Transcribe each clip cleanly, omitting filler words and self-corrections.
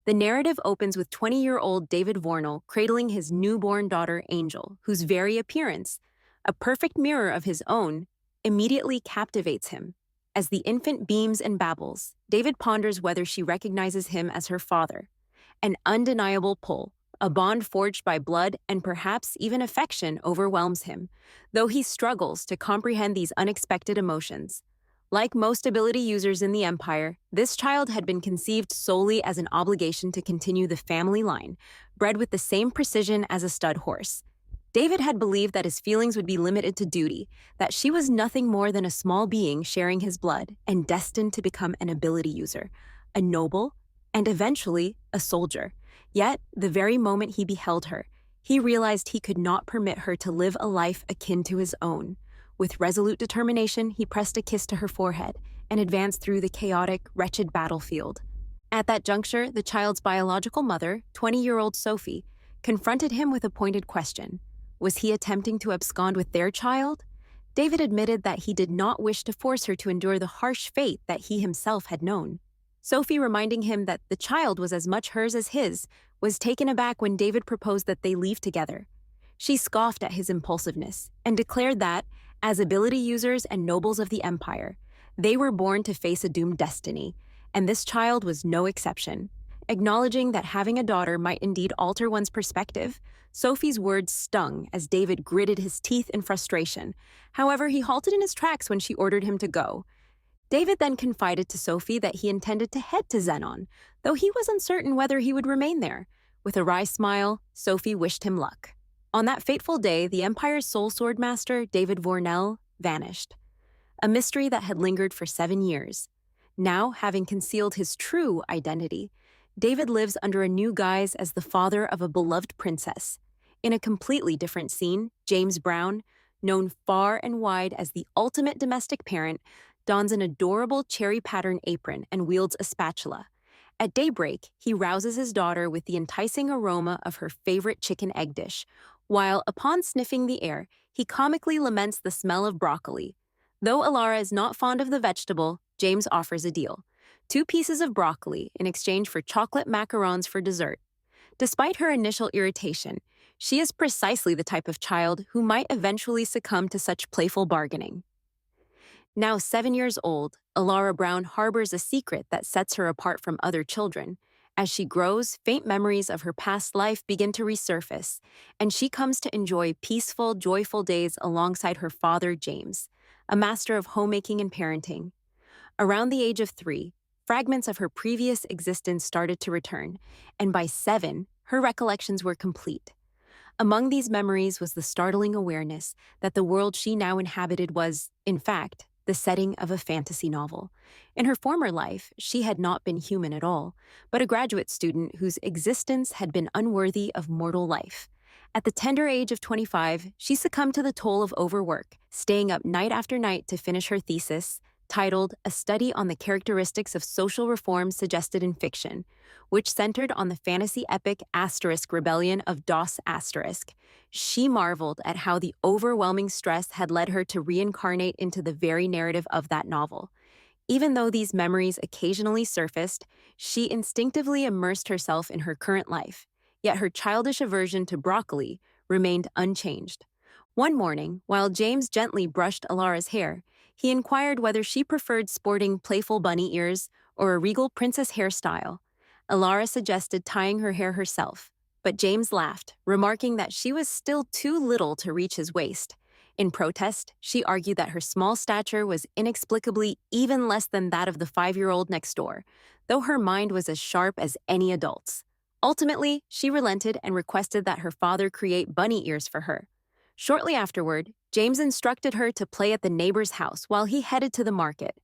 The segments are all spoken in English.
The narrative opens with 20-year-old David Vornell cradling his newborn daughter Angel, whose very appearance, a perfect mirror of his own, immediately captivates him. As the infant beams and babbles, David ponders whether she recognizes him as her father. An undeniable pull, a bond forged by blood and perhaps even affection, overwhelms him, though he struggles to comprehend these unexpected emotions. Like most ability users in the Empire, this child had been conceived solely as an obligation to continue the family line, bred with the same precision as a stud horse. David had believed that his feelings would be limited to duty, that she was nothing more than a small being sharing his blood and destined to become an ability user, a noble, and eventually a soldier. Yet, the very moment he beheld her, he realized he could not permit her to live a life akin to his own. With resolute determination, he pressed a kiss to her forehead and advanced through the chaotic, wretched battlefield. At that juncture, the child's biological mother, 20-year-old Sophie, confronted him with a pointed question. Was he attempting to abscond with their child? David admitted that he did not wish to force her to endure the harsh fate that he himself had known. Sophie, reminding him that the child was as much hers as his, was taken aback when David proposed that they leave together. She scoffed at his impulsiveness and declared that, as ability users and nobles of the Empire, they were born to face a doomed destiny, and this child was no exception. Acknowledging that having a daughter might indeed alter one's perspective, Sophie's words stung as David gritted his teeth in frustration. However, he halted in his tracks when she ordered him to go. David then confided to Sophie that he intended to head to Zenon, though he was uncertain whether he would remain there. With a wry smile, Sophie wished him luck. On that fateful day, the Empire's sole swordmaster, David Vornell, vanished, a mystery that had lingered for 7 years. Now, having concealed his true identity, David lives under a new guise as the father of a beloved princess. In a completely different scene, James Brown, known far and wide as the ultimate domestic parent, dons an adorable cherry-patterned apron and wields a spatula. At daybreak, he rouses his daughter with the enticing aroma of her favorite chicken egg dish, while, upon sniffing the air, he comically laments the smell of broccoli. Though Alara is not fond of the vegetable, James offers a deal: 2 pieces of broccoli in exchange for chocolate macarons for dessert. Despite her initial irritation, she is precisely the type of child who might eventually succumb to such playful bargaining. Now 7 years old, Alara Brown harbors a secret that sets her apart from other children. As she grows, faint memories of her past life begin to resurface, and she comes to enjoy peaceful, joyful days alongside her father, James, a master of homemaking and parenting. Around the age of 3, fragments of her previous existence started to return, and by 7, her recollections were complete. Among these memories was the startling awareness that the world she now inhabited was, in fact, the setting of a fantasy novel. In her former life, she had not been human at all, but a graduate student whose existence had been unworthy of mortal life. At the tender age of 25, she succumbed to the toll of overwork, staying up night after night to finish her thesis, titled A Study on the Characteristics of Social Reforms Suggested in Fiction, which centered on the fantasy epic * rebellion of Das *. She marveled at how the overwhelming stress had led her to reincarnate into the very narrative of that novel. Even though these memories occasionally surfaced, she instinctively immersed herself in her current life, yet her childish aversion to broccoli remained unchanged. One morning, while James gently brushed Alara's hair, he inquired whether she preferred sporting playful bunny ears or a regal princess hairstyle. Alara suggested tying her hair herself, but James laughed, remarking that she was still too little to reach his waist. In protest, she argued that her small stature was inexplicably even less than that of the 5-year-old next door, though her mind was as sharp as any adult's. Ultimately, she relented and requested that her father create bunny ears for her. Shortly afterward, James instructed her to play at the neighbor's house while he headed to the market.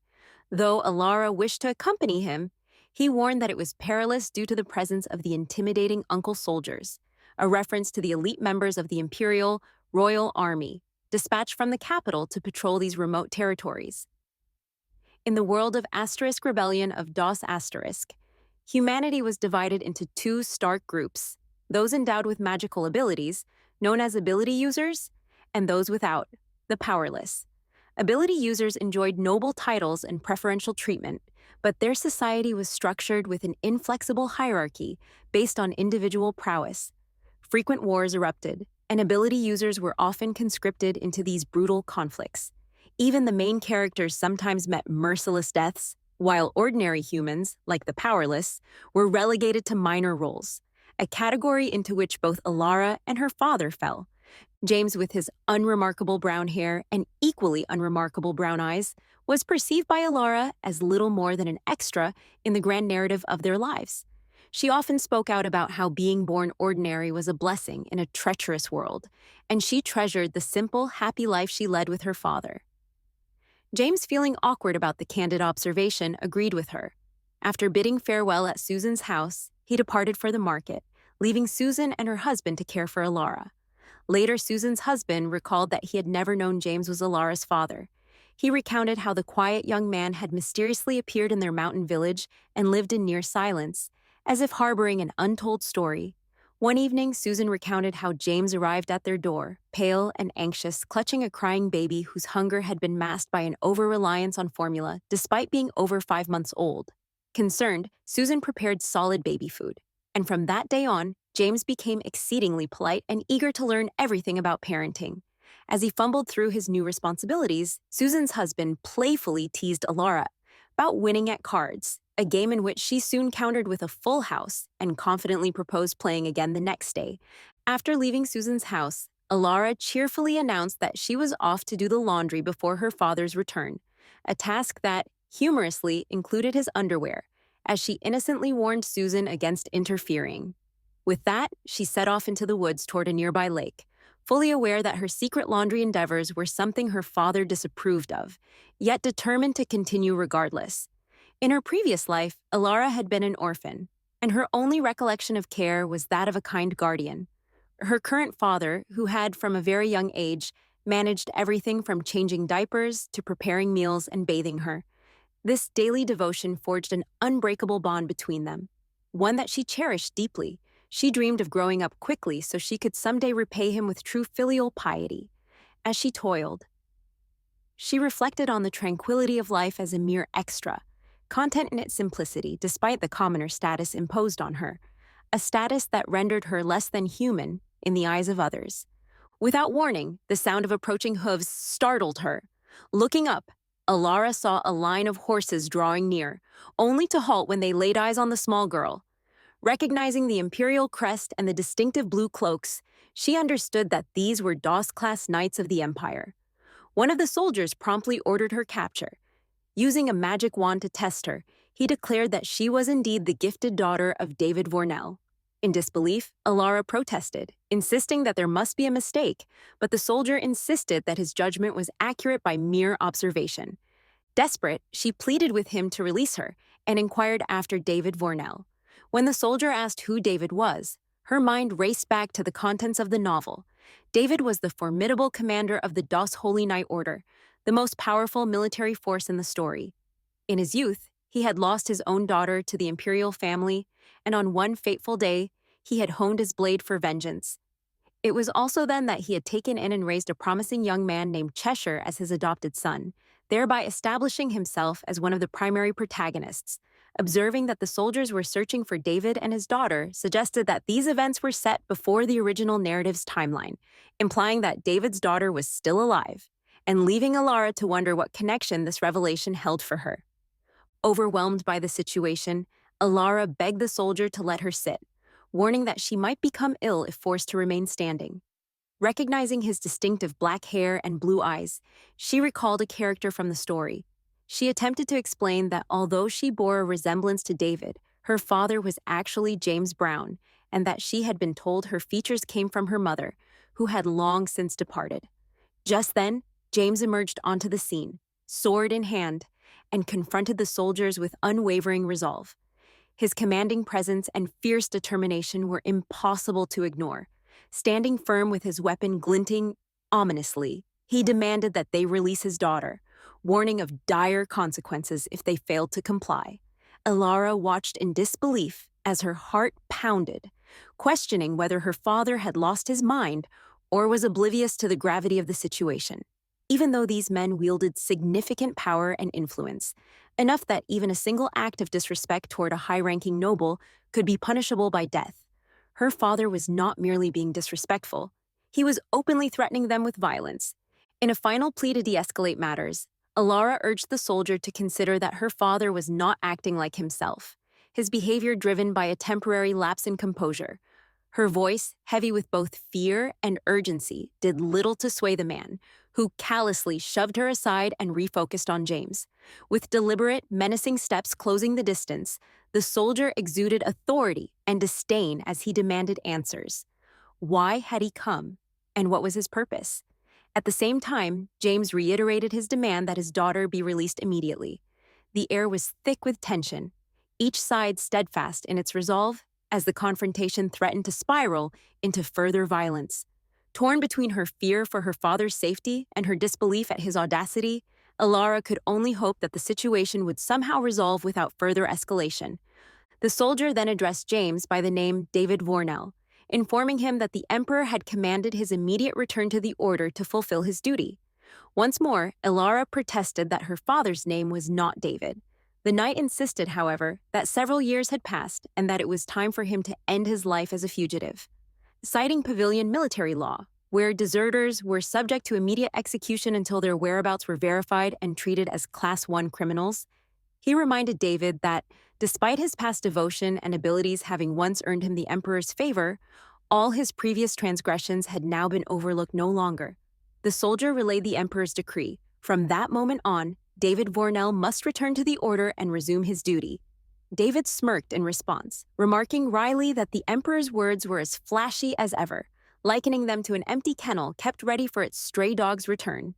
Though Alara wished to accompany him, he warned that it was perilous due to the presence of the intimidating uncle soldiers, a reference to the elite members of the Imperial Royal Army, dispatched from the capital to patrol these remote territories. In the world of * rebellion of Das *, humanity was divided into 2 stark groups: those endowed with magical abilities, known as ability users, and those without, the powerless. Ability users enjoyed noble titles and preferential treatment, but their society was structured with an inflexible hierarchy based on individual prowess. Frequent wars erupted, and ability users were often conscripted into these brutal conflicts. Even the main characters sometimes met merciless deaths, while ordinary humans, like the powerless, were relegated to minor roles, a category into which both Alara and her father fell. James, with his unremarkable brown hair and equally unremarkable brown eyes, was perceived by Alara as little more than an extra in the grand narrative of their lives. She often spoke out about how being born ordinary was a blessing in a treacherous world, and she treasured the simple, happy life she led with her father. James, feeling awkward about the candid observation, agreed with her. After bidding farewell at Susan's house, he departed for the market, leaving Susan and her husband to care for Alara. Later, Susan's husband recalled that he had never known James was Alara's father. He recounted how the quiet young man had mysteriously appeared in their mountain village and lived in near silence, as if harboring an untold story. One evening, Susan recounted how James arrived at their door, pale and anxious, clutching a crying baby whose hunger had been masked by an over-reliance on formula, despite being over 5 months old. Concerned, Susan prepared solid baby food, and from that day on, James became exceedingly polite and eager to learn everything about parenting. As he fumbled through his new responsibilities, Susan's husband playfully teased Alara about winning at cards, a game in which she soon countered with a full house and confidently proposed playing again the next day. After leaving Susan's house, Alara cheerfully announced that she was off to do the laundry before her father's return, a task that, humorously, included his underwear, as she innocently warned Susan against interfering. With that, she set off into the woods toward a nearby lake, fully aware that her secret laundry endeavors were something her father disapproved of, yet determined to continue regardless. In her previous life, Alara had been an orphan, and her only recollection of care was that of a kind guardian. Her current father, who had from a very young age managed everything from changing diapers to preparing meals and bathing her. This daily devotion forged an unbreakable bond between them, one that she cherished deeply. She dreamed of growing up quickly so she could someday repay him with true filial piety. As she toiled, she reflected on the tranquility of life as a mere extra, content in its simplicity despite the commoner status imposed on her, a status that rendered her less than human in the eyes of others. Without warning, the sound of approaching hooves startled her. Looking up, Alara saw a line of horses drawing near, only to halt when they laid eyes on the small girl. Recognizing the imperial crest and the distinctive blue cloaks, she understood that these were DOS-class knights of the Empire. One of the soldiers promptly ordered her capture. Using a magic wand to test her, he declared that she was indeed the gifted daughter of David Vornell. In disbelief, Alara protested, insisting that there must be a mistake, but the soldier insisted that his judgment was accurate by mere observation. Desperate, she pleaded with him to release her and inquired after David Vornell. When the soldier asked who David was, her mind raced back to the contents of the novel. David was the formidable commander of the DOS Holy Knight Order, the most powerful military force in the story. In his youth, he had lost his own daughter to the imperial family, and on one fateful day, he had honed his blade for vengeance. It was also then that he had taken in and raised a promising young man named Cheshire as his adopted son, thereby establishing himself as one of the primary protagonists. Observing that the soldiers were searching for David and his daughter suggested that these events were set before the original narrative's timeline, implying that David's daughter was still alive, and leaving Alara to wonder what connection this revelation held for her. Overwhelmed by the situation, Alara begged the soldier to let her sit, warning that she might become ill if forced to remain standing. Recognizing his distinctive black hair and blue eyes, she recalled a character from the story. She attempted to explain that although she bore a resemblance to David, her father was actually James Brown, and that she had been told her features came from her mother, who had long since departed. Just then, James emerged onto the scene, sword in hand, and confronted the soldiers with unwavering resolve. His commanding presence and fierce determination were impossible to ignore. Standing firm with his weapon glinting ominously, he demanded that they release his daughter, warning of dire consequences if they failed to comply. Alara watched in disbelief as her heart pounded, questioning whether her father had lost his mind or was oblivious to the gravity of the situation. even though these men wielded significant power and influence, enough that even a single act of disrespect toward a high-ranking noble could be punishable by death. Her father was not merely being disrespectful, he was openly threatening them with violence. In a final plea to de-escalate matters, Alara urged the soldier to consider that her father was not acting like himself, his behavior driven by a temporary lapse in composure. Her voice, heavy with both fear and urgency, did little to sway the man, who callously shoved her aside and refocused on James. With deliberate, menacing steps closing the distance, the soldier exuded authority and disdain as he demanded answers. Why had he come, and what was his purpose? At the same time, James reiterated his demand that his daughter be released immediately. The air was thick with tension, each side steadfast in its resolve as the confrontation threatened to spiral into further violence. Torn between her fear for her father's safety and her disbelief at his audacity, Alara could only hope that the situation would somehow resolve without further escalation. The soldier then addressed James by the name David Vornell, informing him that the emperor had commanded his immediate return to the order to fulfill his duty. Once more, Alara protested that her father's name was not David. The knight insisted, however, that several years had passed and that it was time for him to end his life as a fugitive. Citing Pavilion military law, where deserters were subject to immediate execution until their whereabouts were verified and treated as Class 1 criminals, he reminded David that, despite his past devotion and abilities having once earned him the emperor's favor, all his previous transgressions had now been overlooked no longer. The soldier relayed the emperor's decree. From that moment on, David Vornell must return to the order and resume his duty. David smirked in response, remarking wryly that the emperor's words were as flashy as ever, likening them to an empty kennel kept ready for its stray dog's return.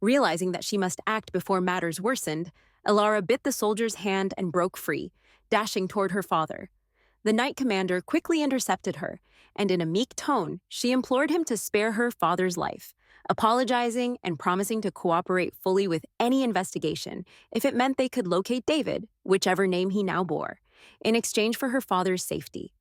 Realizing that she must act before matters worsened, Alara bit the soldier's hand and broke free, dashing toward her father. The knight commander quickly intercepted her, and in a meek tone, she implored him to spare her father's life, apologizing and promising to cooperate fully with any investigation if it meant they could locate David, whichever name he now bore, in exchange for her father's safety.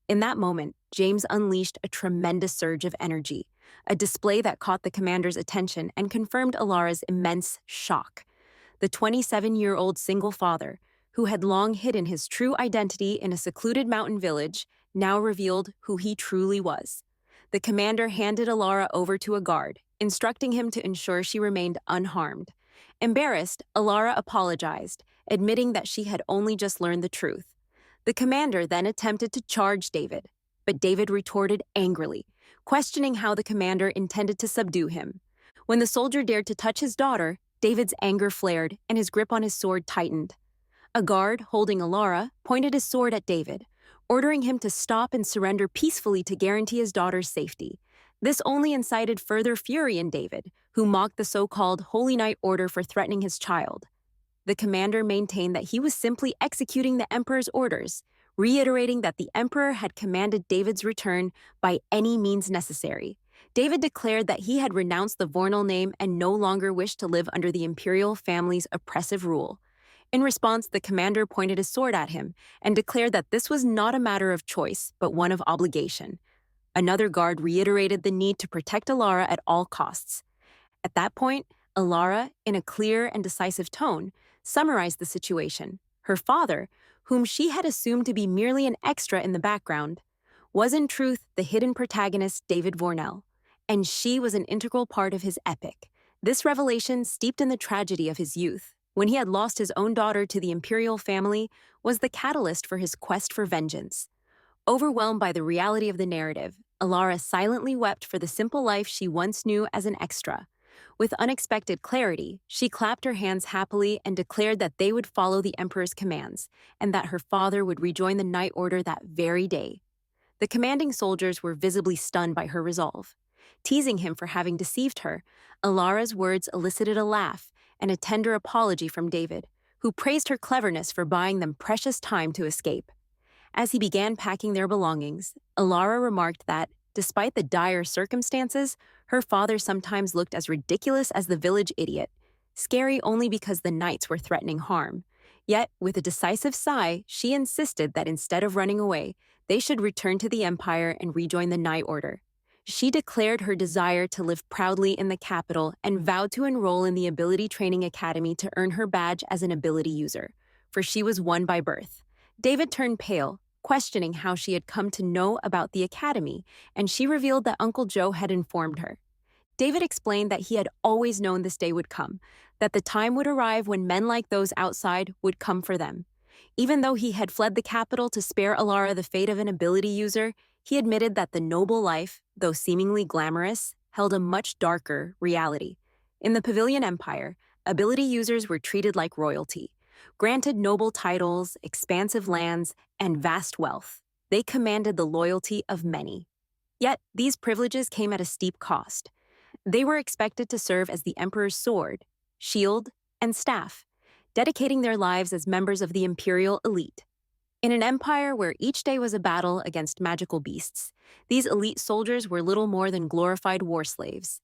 In that moment, James unleashed a tremendous surge of energy, a display that caught the commander's attention and confirmed Alara's immense shock. The 27-year-old single father, who had long hidden his true identity in a secluded mountain village, now revealed who he truly was. The commander handed Alara over to a guard, instructing him to ensure she remained unharmed. Embarrassed, Alara apologized, admitting that she had only just learned the truth. The commander then attempted to charge David, but David retorted angrily, questioning how the commander intended to subdue him. When the soldier dared to touch his daughter, David's anger flared and his grip on his sword tightened. A guard, holding Alara, pointed his sword at David, ordering him to stop and surrender peacefully to guarantee his daughter's safety. This only incited further fury in David, who mocked the so-called Holy Knight order for threatening his child. The commander maintained that he was simply executing the emperor's orders, reiterating that the emperor had commanded David's return by any means necessary. David declared that he had renounced the Vornell name and no longer wished to live under the imperial family's oppressive rule. In response, the commander pointed his sword at him and declared that this was not a matter of choice, but one of obligation. Another guard reiterated the need to protect Alara at all costs. At that point, Alara, in a clear and decisive tone, summarized the situation. Her father, whom she had assumed to be merely an extra in the background, was in truth the hidden protagonist David Vornell, and she was an integral part of his epic. This revelation, steeped in the tragedy of his youth, when he had lost his own daughter to the imperial family, was the catalyst for his quest for vengeance. Overwhelmed by the reality of the narrative, Alara silently wept for the simple life she once knew as an extra. With unexpected clarity, she clapped her hands happily and declared that they would follow the emperor's commands, and that her father would rejoin the Knight Order that very day. The commanding soldiers were visibly stunned by her resolve. Teasing him for having deceived her, Alara's words elicited a laugh and a tender apology from David, who praised her cleverness for buying them precious time to escape. As he began packing their belongings, Alara remarked that, despite the dire circumstances, her father sometimes looked as ridiculous as the village idiot, scary only because the knights were threatening harm. Yet, with a decisive sigh, she insisted that instead of running away, they should return to the Empire and rejoin the Knight Order. She declared her desire to live proudly in the capital and vowed to enroll in the Ability Training Academy to earn her badge as an ability user, for she was one by birth. David turned pale, questioning how she had come to know about the academy, and she revealed that Uncle Joe had informed her. David explained that he had always known this day would come, that the time would arrive when men like those outside would come for them. Even though he had fled the capital to spare Alara the fate of an ability user, he admitted that the noble life, though seemingly glamorous, held a much darker reality. In the Pavilion Empire, ability users were treated like royalty, granted noble titles, expansive lands, and vast wealth. They commanded the loyalty of many. Yet, these privileges came at a steep cost. They were expected to serve as the emperor's sword, shield, and staff, dedicating their lives as members of the imperial elite. In an empire where each day was a battle against magical beasts, these elite soldiers were little more than glorified war slaves.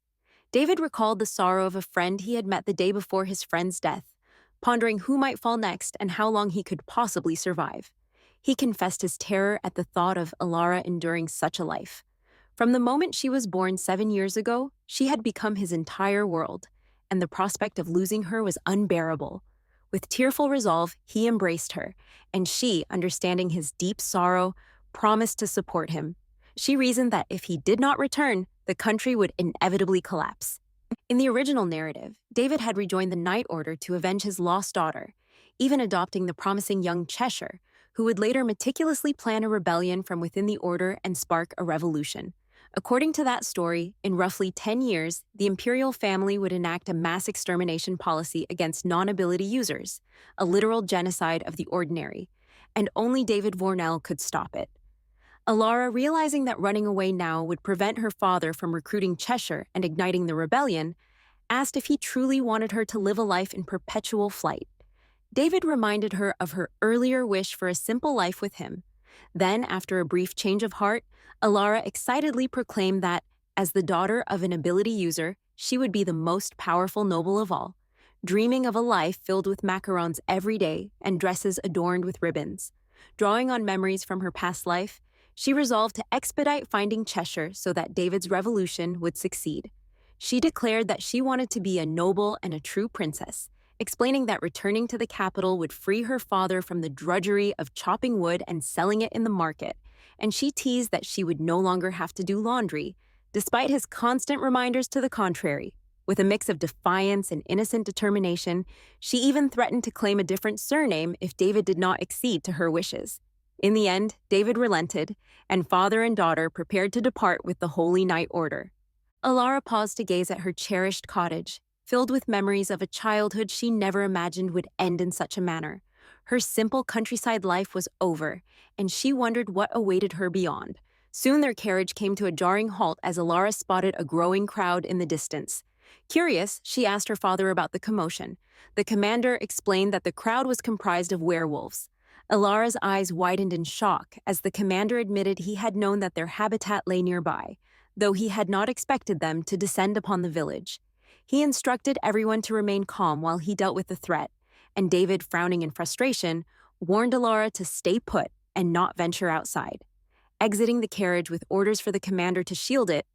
David recalled the sorrow of a friend he had met the day before his friend's death, pondering who might fall next and how long he could possibly survive. He confessed his terror at the thought of Alara enduring such a life. From the moment she was born 7 years ago, she had become his entire world, and the prospect of losing her was unbearable. With tearful resolve, he embraced her, and she, understanding his deep sorrow, promised to support him. She reasoned that if he did not return, the country would inevitably collapse. In the original narrative, David had rejoined the Night Order to avenge his lost daughter, even adopting the promising young Cheshire, who would later meticulously plan a rebellion from within the Order and spark a revolution. According to that story, in roughly 10 years, the imperial family would enact a mass extermination policy against non-ability users, a literal genocide of the ordinary, and only David Vornell could stop it. Alara, realizing that running away now would prevent her father from recruiting Cheshire and igniting the rebellion, asked if he truly wanted her to live a life in perpetual flight. David reminded her of her earlier wish for a simple life with him. Then, after a brief change of heart, Alara excitedly proclaimed that, as the daughter of an ability user, she would be the most powerful noble of all, dreaming of a life filled with macarons every day and dresses adorned with ribbons. Drawing on memories from her past life, she resolved to expedite finding Cheshire so that David's revolution would succeed. She declared that she wanted to be a noble and a true princess, explaining that returning to the capital would free her father from the drudgery of chopping wood and selling it in the market, and she teased that she would no longer have to do laundry, despite his constant reminders to the contrary. With a mix of defiance and innocent determination, she even threatened to claim a different surname if David did not accede to her wishes. In the end, David relented, and father and daughter prepared to depart with the Holy Night Order. Alara paused to gaze at her cherished cottage, filled with memories of a childhood she never imagined would end in such a manner. Her simple countryside life was over, and she wondered what awaited her beyond. Soon their carriage came to a jarring halt as Alara spotted a growing crowd in the distance. Curious, she asked her father about the commotion. The commander explained that the crowd was comprised of werewolves. Alara's eyes widened in shock as the commander admitted he had known that their habitat lay nearby, though he had not expected them to descend upon the village. He instructed everyone to remain calm while he dealt with the threat, and David, frowning in frustration, warned Alara to stay put and not venture outside. Exiting the carriage with orders for the commander to shield it,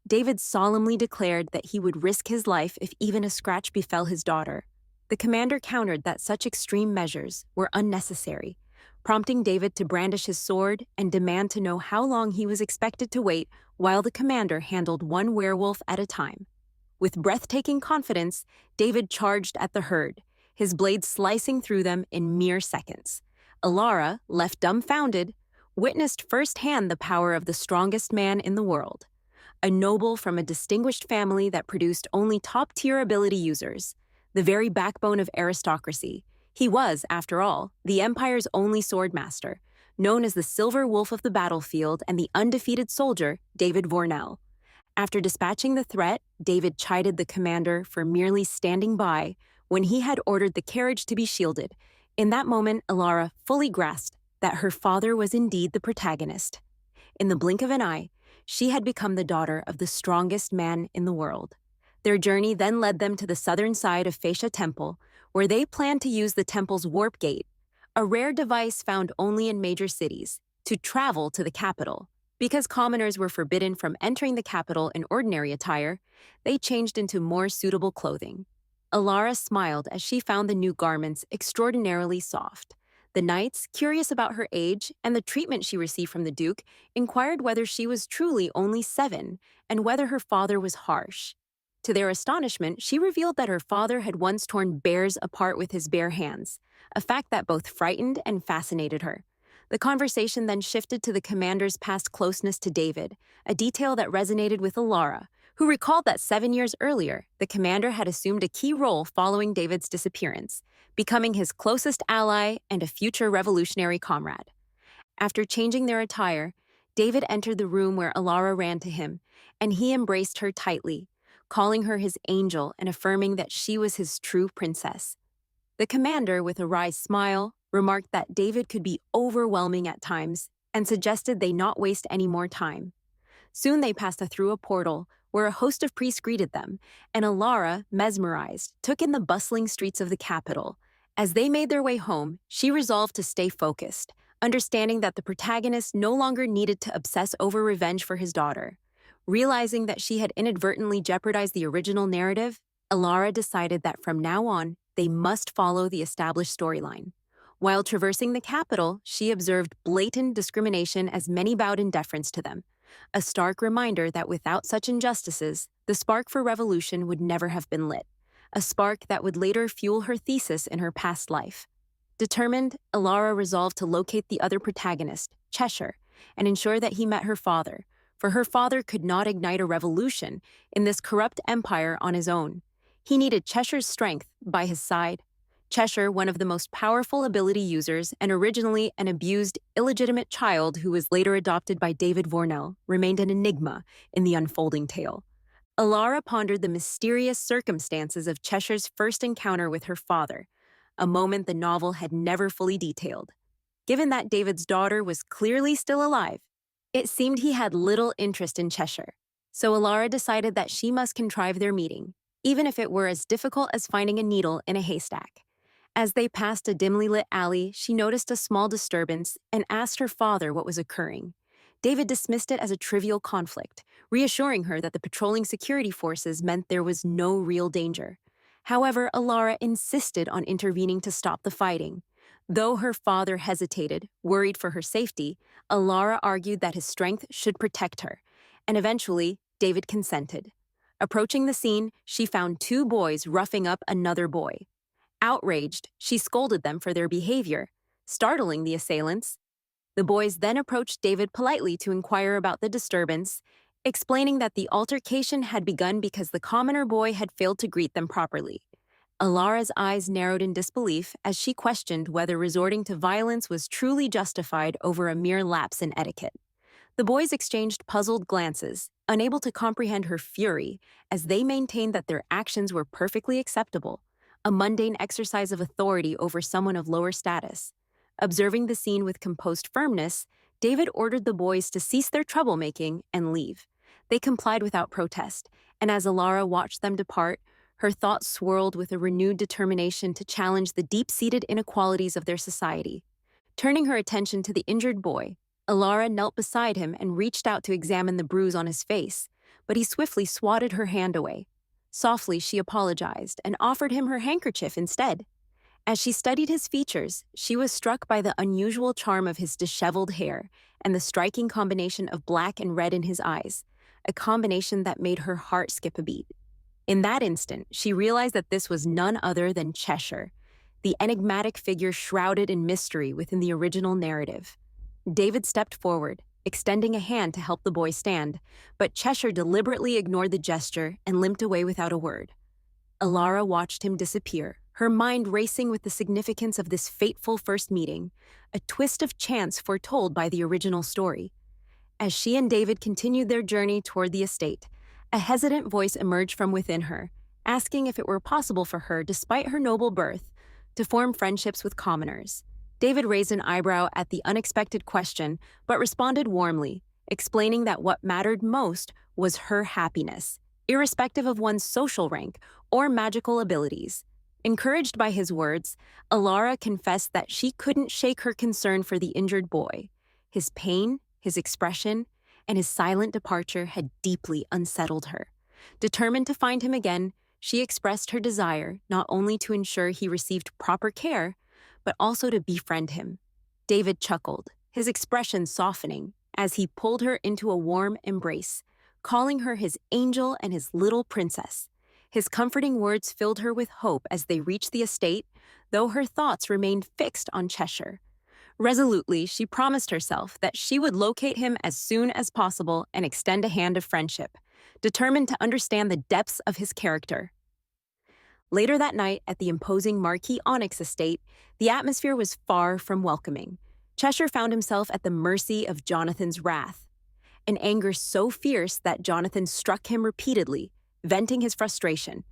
David solemnly declared that he would risk his life if even a scratch befell his daughter. The commander countered that such extreme measures were unnecessary, prompting David to brandish his sword and demand to know how long he was expected to wait while the commander handled one werewolf at a time. With breathtaking confidence, David charged at the herd, his blade slicing through them in mere seconds. Alara, left dumbfounded, witnessed firsthand the power of the strongest man in the world. A noble from a distinguished family that produced only top-tier ability users, the very backbone of aristocracy. He was, after all, the Empire's only swordmaster, known as the Silver Wolf of the battlefield and the undefeated soldier, David Vornell. After dispatching the threat, David chided the commander for merely standing by when he had ordered the carriage to be shielded. In that moment, Alara fully grasped that her father was indeed the protagonist. In the blink of an eye, she had become the daughter of the strongest man in the world. Their journey then led them to the southern side of Fascia Temple, where they planned to use the temple's warp gate, a rare device found only in major cities, to travel to the capital. Because commoners were forbidden from entering the capital in ordinary attire, they changed into more suitable clothing. Alara smiled as she found the new garments extraordinarily soft. The knights, curious about her age and the treatment she received from the duke, inquired whether she was truly only 7 and whether her father was harsh. To their astonishment, she revealed that her father had once torn bears apart with his bare hands, a fact that both frightened and fascinated her. The conversation then shifted to the commander's past closeness to David, a detail that resonated with Alara, who recalled that 7 years earlier, the commander had assumed a key role following David's disappearance, becoming his closest ally and a future revolutionary comrade. After changing their attire, David entered the room where Alara ran to him, and he embraced her tightly, calling her his angel and affirming that she was his true princess. The commander, with a wry smile, remarked that David could be overwhelming at times and suggested they not waste any more time. Soon they passed through a portal where a host of priests greeted them, and Alara, mesmerized, took in the bustling streets of the capital. As they made their way home, she resolved to stay focused, understanding that the protagonist no longer needed to obsess over revenge for his daughter. Realizing that she had inadvertently jeopardized the original narrative, Alara decided that from now on, they must follow the established storyline. While traversing the capital, she observed blatant discrimination as many bowed in deference to them, a stark reminder that without such injustices, the spark for revolution would never have been lit, a spark that would later fuel her thesis in her past life. Determined, Alara resolved to locate the other protagonist, Cheshire, and ensure that he met her father, for her father could not ignite a revolution in this corrupt empire on his own. He needed Cheshire's strength by his side. Cheshire, one of the most powerful ability users and originally an abused, illegitimate child who was later adopted by David Vornell, remained an enigma in the unfolding tale. Alara pondered the mysterious circumstances of Cheshire's first encounter with her father, a moment the novel had never fully detailed. Given that David's daughter was clearly still alive, it seemed he had little interest in Cheshire, so Alara decided that she must contrive their meeting, even if it were as difficult as finding a needle in a haystack. As they passed a dimly lit alley, she noticed a small disturbance and asked her father what was occurring. David dismissed it as a trivial conflict, reassuring her that the patrolling security forces meant there was no real danger. However, Alara insisted on intervening to stop the fighting. Though her father hesitated, worried for her safety, Alara argued that his strength should protect her, and eventually, David consented. Approaching the scene, she found 2 boys roughing up another boy. Outraged, she scolded them for their behavior, startling the assailants. The boys then approached David politely to inquire about the disturbance, explaining that the altercation had begun because the commoner boy had failed to greet them properly. Alara's eyes narrowed in disbelief as she questioned whether resorting to violence was truly justified over a mere lapse in etiquette. The boys exchanged puzzled glances, unable to comprehend her fury, as they maintained that their actions were perfectly acceptable, a mundane exercise of authority over someone of lower status. Observing the scene with composed firmness, David ordered the boys to cease their troublemaking and leave. They complied without protest, and as Alara watched them depart, her thoughts swirled with a renewed determination to challenge the deep-seated inequalities of their society. Turning her attention to the injured boy, Alara knelt beside him and reached out to examine the bruise on his face, but he swiftly swatted her hand away. Softly, she apologized and offered him her handkerchief instead. As she studied his features, she was struck by the unusual charm of his disheveled hair and the striking combination of black and red in his eyes, a combination that made her heart skip a beat. In that instant, she realized that this was none other than Cheshire, the enigmatic figure shrouded in mystery within the original narrative. David stepped forward, extending a hand to help the boy stand, but Cheshire deliberately ignored the gesture and limped away without a word. Alara watched him disappear, her mind racing with the significance of this fateful first meeting, a twist of chance foretold by the original story. As she and David continued their journey toward the estate, a hesitant voice emerged from within her, asking if it were possible for her, despite her noble birth, to form friendships with commoners. David raised an eyebrow at the unexpected question, but responded warmly, explaining that what mattered most was her happiness, irrespective of one's social rank or magical abilities. Encouraged by his words, Alara confessed that she couldn't shake her concern for the injured boy. His pain, his expression, and his silent departure had deeply unsettled her. Determined to find him again, she expressed her desire not only to ensure he received proper care, but also to befriend him. David chuckled, his expression softening, as he pulled her into a warm embrace, calling her his angel and his little princess. His comforting words filled her with hope as they reached the estate, though her thoughts remained fixed on Cheshire. Resolutely, she promised herself that she would locate him as soon as possible and extend a hand of friendship, determined to understand the depths of his character. Later that night, at the imposing Marquis Onyx estate, the atmosphere was far from welcoming. Cheshire found himself at the mercy of Jonathan's wrath, an anger so fierce that Jonathan struck him repeatedly, venting his frustration.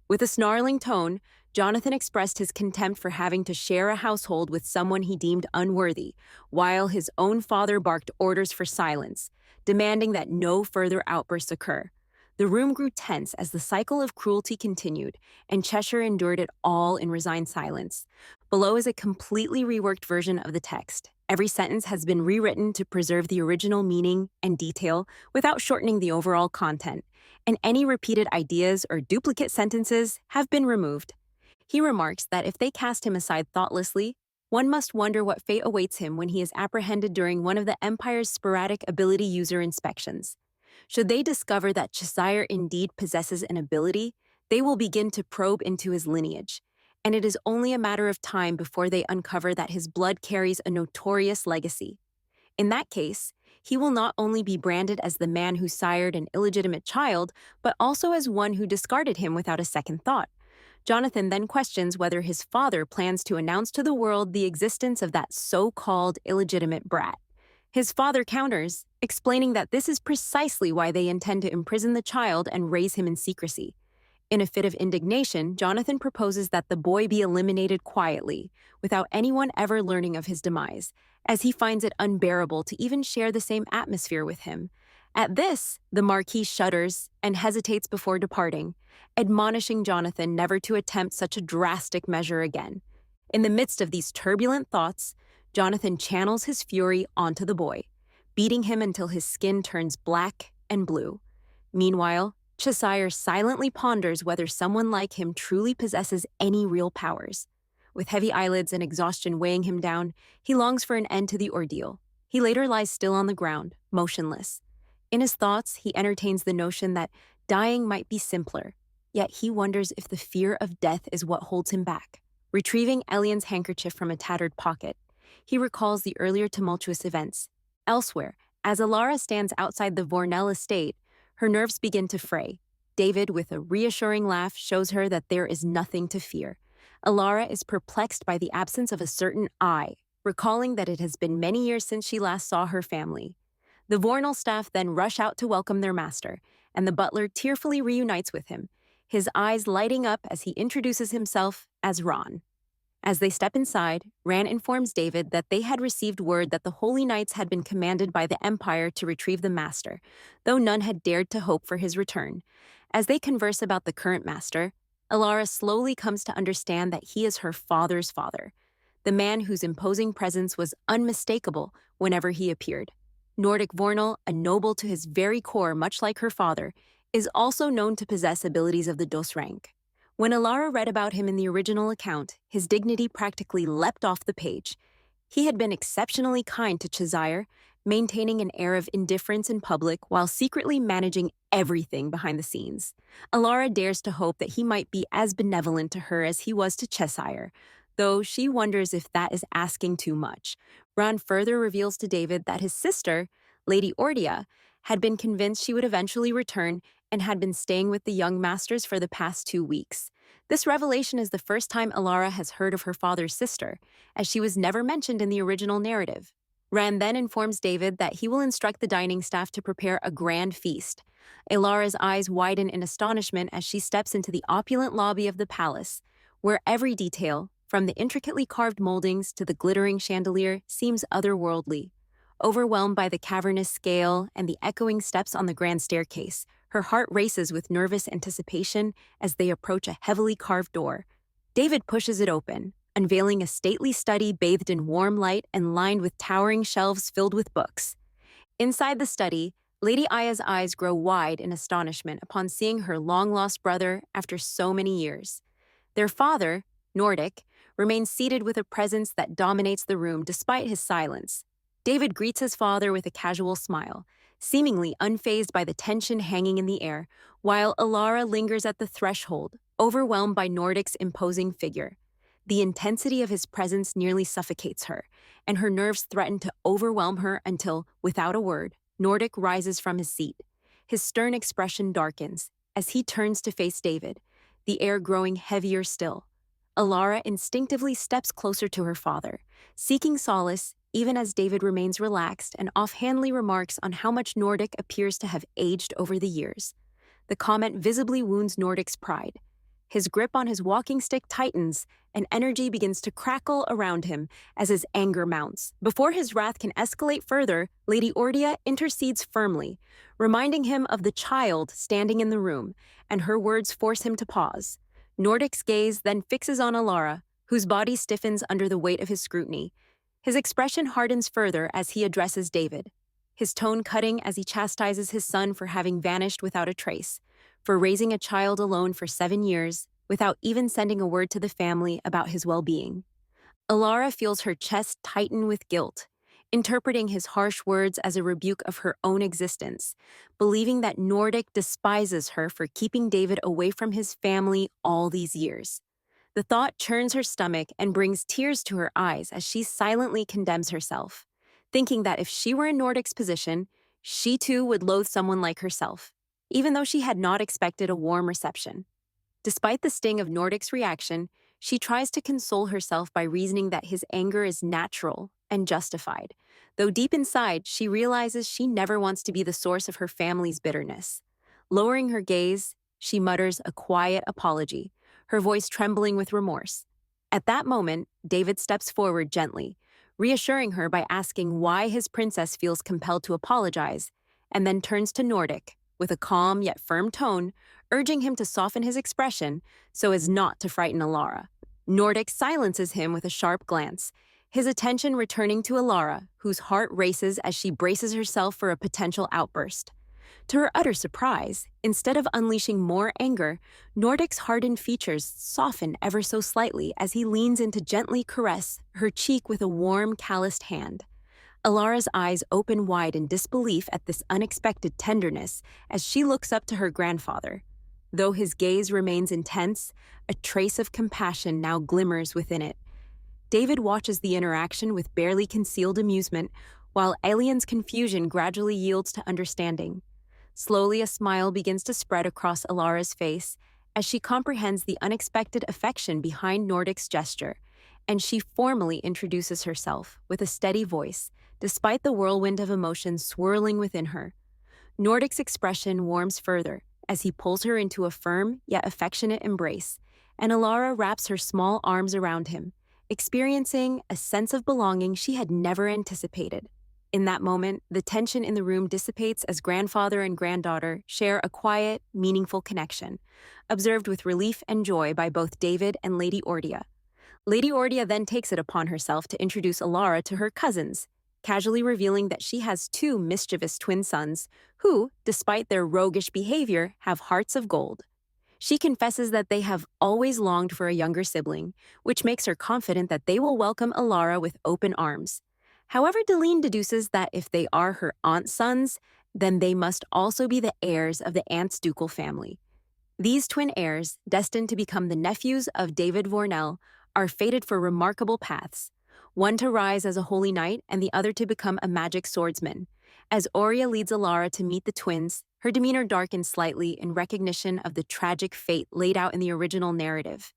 With a snarling tone, Jonathan expressed his contempt for having to share a household with someone he deemed unworthy, while his own father barked orders for silence, demanding that no further outbursts occur. The room grew tense as the cycle of cruelty continued, and Cheshire endured it all in resigned silence. Below is a completely reworked version of the text. Every sentence has been rewritten to preserve the original meaning and detail without shortening the overall content, and any repeated ideas or duplicate sentences have been removed. He remarks that if they cast him aside thoughtlessly, one must wonder what fate awaits him when he is apprehended during one of the Empire's sporadic ability user inspections. Should they discover that Cheshire indeed possesses an ability, they will begin to probe into his lineage, and it is only a matter of time before they uncover that his blood carries a notorious legacy. In that case, he will not only be branded as the man who sired an illegitimate child, but also as one who discarded him without a second thought. Jonathan then questions whether his father plans to announce to the world the existence of that so-called illegitimate brat. His father counters, explaining that this is precisely why they intend to imprison the child and raise him in secrecy. In a fit of indignation, Jonathan proposes that the boy be eliminated quietly, without anyone ever learning of his demise, as he finds it unbearable to even share the same atmosphere with him. At this, the Marquis shudders and hesitates before departing, admonishing Jonathan never to attempt such a drastic measure again. In the midst of these turbulent thoughts, Jonathan channels his fury onto the boy, beating him until his skin turns black and blue. Meanwhile, Cheshire silently ponders whether someone like him truly possesses any real powers. With heavy eyelids and exhaustion weighing him down, he longs for an end to the ordeal. He later lies still on the ground, motionless. In his thoughts, he entertains the notion that dying might be simpler, yet he wonders if the fear of death is what holds him back. Retrieving Elian's handkerchief from a tattered pocket, he recalls the earlier tumultuous events. Elsewhere, as Alara stands outside the Vornell estate, her nerves begin to fray. David, with a reassuring laugh, shows her that there is nothing to fear. Alara is perplexed by the absence of a certain eye, recalling that it has been many years since she last saw her family. The Vornell staff then rush out to welcome their master, and the butler tearfully reunites with him, his eyes lighting up as he introduces himself as Ron. As they step inside, Ran informs David that they had received word that the Holy Knights had been commanded by the Empire to retrieve the Master, though none had dared to hope for his return. As they converse about the current Master, Alara slowly comes to understand that he is her father's father, the man whose imposing presence was unmistakable whenever he appeared. Nordic Vornell, a noble to his very core much like her father, is also known to possess abilities of the Dos rank. When Alara read about him in the original account, his dignity practically leapt off the page. He had been exceptionally kind to Cheshire, maintaining an air of indifference in public while secretly managing everything behind the scenes. Alara dares to hope that he might be as benevolent to her as he was to Cheshire, though she wonders if that is asking too much. Ron further reveals to David that his sister, Lady Ordia, had been convinced she would eventually return and had been staying with the young masters for the past 2 weeks. This revelation is the first time Alara has heard of her father's sister, as she was never mentioned in the original narrative. Ran then informs David that he will instruct the dining staff to prepare a grand feast. Alara's eyes widen in astonishment as she steps into the opulent lobby of the palace, where every detail, from the intricately carved moldings to the glittering chandelier, seems otherworldly. Overwhelmed by the cavernous scale and the echoing steps on the grand staircase, her heart races with nervous anticipation as they approach a heavily carved door. David pushes it open, unveiling a stately study bathed in warm light and lined with towering shelves filled with books. Inside the study, Lady Aya's eyes grow wide in astonishment upon seeing her long-lost brother after so many years. Their father, Nordic, remains seated with a presence that dominates the room despite his silence. David greets his father with a casual smile, seemingly unfazed by the tension hanging in the air, while Alara lingers at the threshold, overwhelmed by Nordic's imposing figure. The intensity of his presence nearly suffocates her, and her nerves threaten to overwhelm her until, without a word, Nordic rises from his seat. His stern expression darkens as he turns to face David, the air growing heavier still. Alara instinctively steps closer to her father, seeking solace even as David remains relaxed and offhandedly remarks on how much Nordic appears to have aged over the years. The comment visibly wounds Nordic's pride. His grip on his walking stick tightens, and energy begins to crackle around him as his anger mounts. Before his wrath can escalate further, Lady Ordia intercedes firmly, reminding him of the child standing in the room, and her words force him to pause. Nordic's gaze then fixes on Alara, whose body stiffens under the weight of his scrutiny. His expression hardens further as he addresses David, his tone cutting as he chastises his son for having vanished without a trace, for raising a child alone for 7 years without even sending a word to the family about his well-being. Alara feels her chest tighten with guilt, interpreting his harsh words as a rebuke of her own existence, believing that Nordic despises her for keeping David away from his family all these years. The thought churns her stomach and brings tears to her eyes as she silently condemns herself, thinking that if she were in Nordic's position, she too would loathe someone like herself, even though she had not expected a warm reception. Despite the sting of Nordic's reaction, she tries to console herself by reasoning that his anger is natural and justified, though deep inside she realizes she never wants to be the source of her family's bitterness. Lowering her gaze, she mutters a quiet apology, her voice trembling with remorse. At that moment, David steps forward gently, reassuring her by asking why his princess feels compelled to apologize, and then turns to Nordic, with a calm yet firm tone, urging him to soften his expression so as not to frighten Alara. Nordic silences him with a sharp glance, his attention returning to Alara, whose heart races as she braces herself for a potential outburst. To her utter surprise, instead of unleashing more anger, Nordic's hardened features soften ever so slightly as he leans in to gently caress her cheek with a warm, calloused hand. Alara's eyes open wide in disbelief at this unexpected tenderness as she looks up to her grandfather. Though his gaze remains intense, a trace of compassion now glimmers within it. David watches the interaction with barely concealed amusement, while Alien's confusion gradually yields to understanding. Slowly, a smile begins to spread across Alara's face as she comprehends the unexpected affection behind Nordic's gesture, and she formally introduces herself with a steady voice, despite the whirlwind of emotions swirling within her. Nordic's expression warms further as he pulls her into a firm yet affectionate embrace, and Alara wraps her small arms around him, experiencing a sense of belonging she had never anticipated. In that moment, the tension in the room dissipates as grandfather and granddaughter share a quiet, meaningful connection, observed with relief and joy by both David and Lady Ordia. Lady Ordia then takes it upon herself to introduce Alara to her cousins, casually revealing that she has 2 mischievous twin sons who, despite their roguish behavior, have hearts of gold. She confesses that they have always longed for a younger sibling, which makes her confident that they will welcome Alara with open arms. However, Deline deduces that if they are her aunt's sons, then they must also be the heirs of the aunt's ducal family. These twin heirs, destined to become the nephews of David Vornell, are fated for remarkable paths, one to rise as a holy knight and the other to become a magic swordsman. As Aurea leads Alara to meet the twins, her demeanor darkens slightly in recognition of the tragic fate laid out in the original narrative.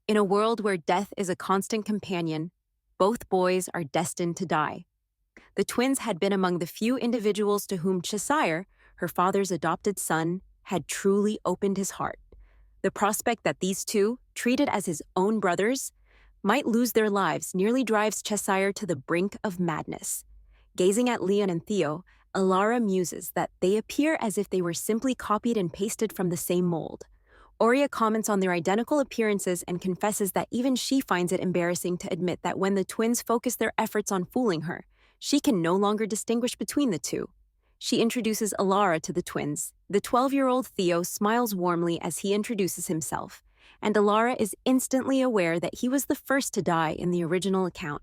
In a world where death is a constant companion, both boys are destined to die. The twins had been among the few individuals to whom Cheshire, her father's adopted son, had truly opened his heart. The prospect that these two, treated as his own brothers, might lose their lives nearly drives Cheshire to the brink of madness. Gazing at Leon and Theo, Alara muses that they appear as if they were simply copied and pasted from the same mold. Aurea comments on their identical appearances and confesses that even she finds it embarrassing to admit that when the twins focus their efforts on fooling her, she can no longer distinguish between the two. she introduces Alara to the twins. The 12-year-old Theo smiles warmly as he introduces himself, and Alara is instantly aware that he was the first to die in the original account.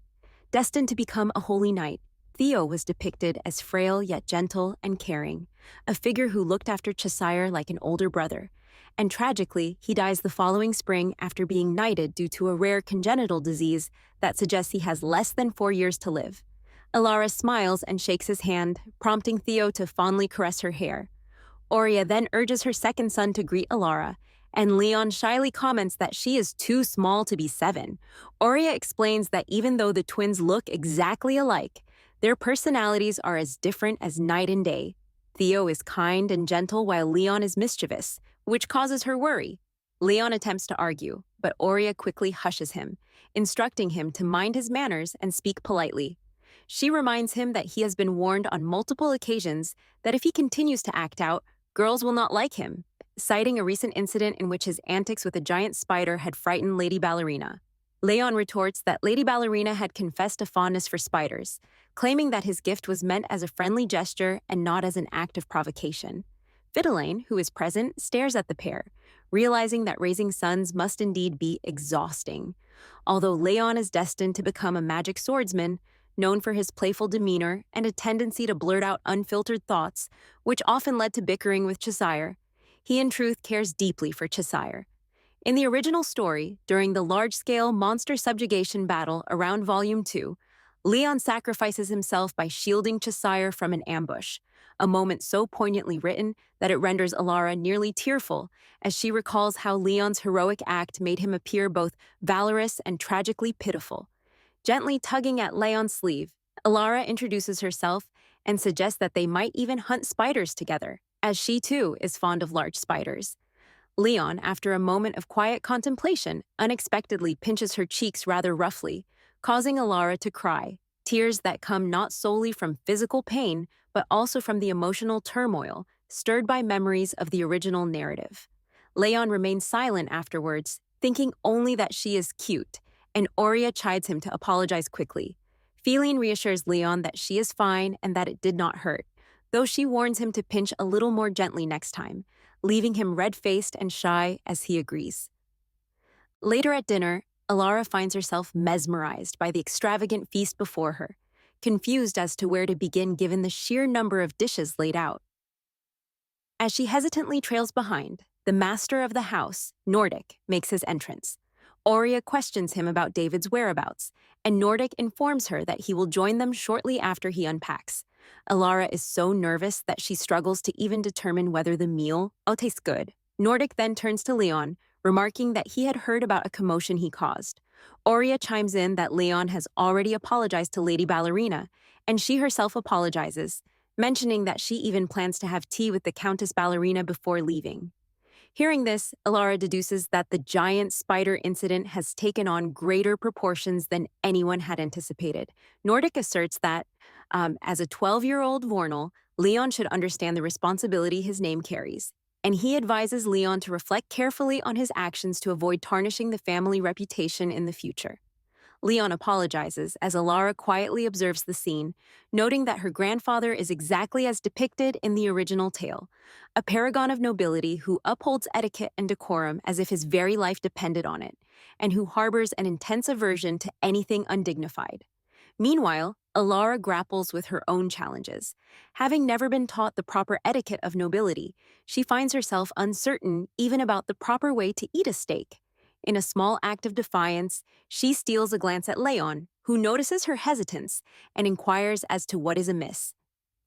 Destined to become a holy knight, Theo was depicted as frail yet gentle and caring, a figure who looked after Cheshire like an older brother. And tragically, he dies the following spring after being knighted due to a rare congenital disease that suggests he has less than 4 years to live. Alara smiles and shakes his hand, prompting Theo to fondly caress her hair. Aurea then urges her second son to greet Alara, and Leon shyly comments that she is too small to be 7. Aurea explains that even though the twins look exactly alike, their personalities are as different as night and day. Theo is kind and gentle while Leon is mischievous, which causes her worry. Leon attempts to argue, but Aurea quickly hushes him, instructing him to mind his manners and speak politely. She reminds him that he has been warned on multiple occasions that if he continues to act out, girls will not like him, citing a recent incident in which his antics with a giant spider had frightened Lady Ballerina. Leon retorts that Lady Ballerina had confessed a fondness for spiders, claiming that his gift was meant as a friendly gesture and not as an act of provocation. Fidelaine, who is present, stares at the pair, realizing that raising sons must indeed be exhausting. Although Leon is destined to become a magic swordsman, known for his playful demeanor and a tendency to blurt out unfiltered thoughts, which often led to bickering with Cheshire, he in truth cares deeply for Cheshire. In the original story, during the large-scale monster subjugation battle around Volume 2, Leon sacrifices himself by shielding Cheshire from an ambush, a moment so poignantly written that it renders Alara nearly tearful as she recalls how Leon's heroic act made him appear both valorous and tragically pitiful. Gently tugging at Leon's sleeve, Alara introduces herself and suggests that they might even hunt spiders together, as she too is fond of large spiders. Leon, after a moment of quiet contemplation, unexpectedly pinches her cheeks rather roughly, causing Alara to cry, tears that come not solely from physical pain, but also from the emotional turmoil stirred by memories of the original narrative. Leon remains silent afterwards, thinking only that she is cute, and Aurea chides him to apologize quickly. Feline reassures Leon that she is fine and that it did not hurt, though she warns him to pinch a little more gently next time, leaving him red-faced and shy as he agrees. Later at dinner, Alara finds herself mesmerized by the extravagant feast before her, confused as to where to begin given the sheer number of dishes laid out. As she hesitantly trails behind, the master of the house, Nordic, makes his entrance. Aurea questions him about David's whereabouts, and Nordic informs her that he will join them shortly after he unpacks. Alara is so nervous that she struggles to even determine whether the meal tastes good. Nordic then turns to Leon, remarking that he had heard about a commotion he caused. Aurea chimes in that Leon has already apologized to Lady Ballerina, and she herself apologizes, mentioning that she even plans to have tea with the Countess Ballerina before leaving. Hearing this, Alara deduces that the giant spider incident has taken on greater proportions than anyone had anticipated. Nordic asserts that, as a 12-year-old Vornell, Leon should understand the responsibility his name carries, and he advises Leon to reflect carefully on his actions to avoid tarnishing the family reputation in the future. Leon apologizes as Alara quietly observes the scene, noting that her grandfather is exactly as depicted in the original tale, a paragon of nobility who upholds etiquette and decorum as if his very life depended on it, and who harbors an intense aversion to anything undignified. Meanwhile, Alara grapples with her own challenges. Having never been taught the proper etiquette of nobility, she finds herself uncertain even about the proper way to eat a steak. In a small act of defiance, she steals a glance at Leon, who notices her hesitance and inquires as to what is amiss.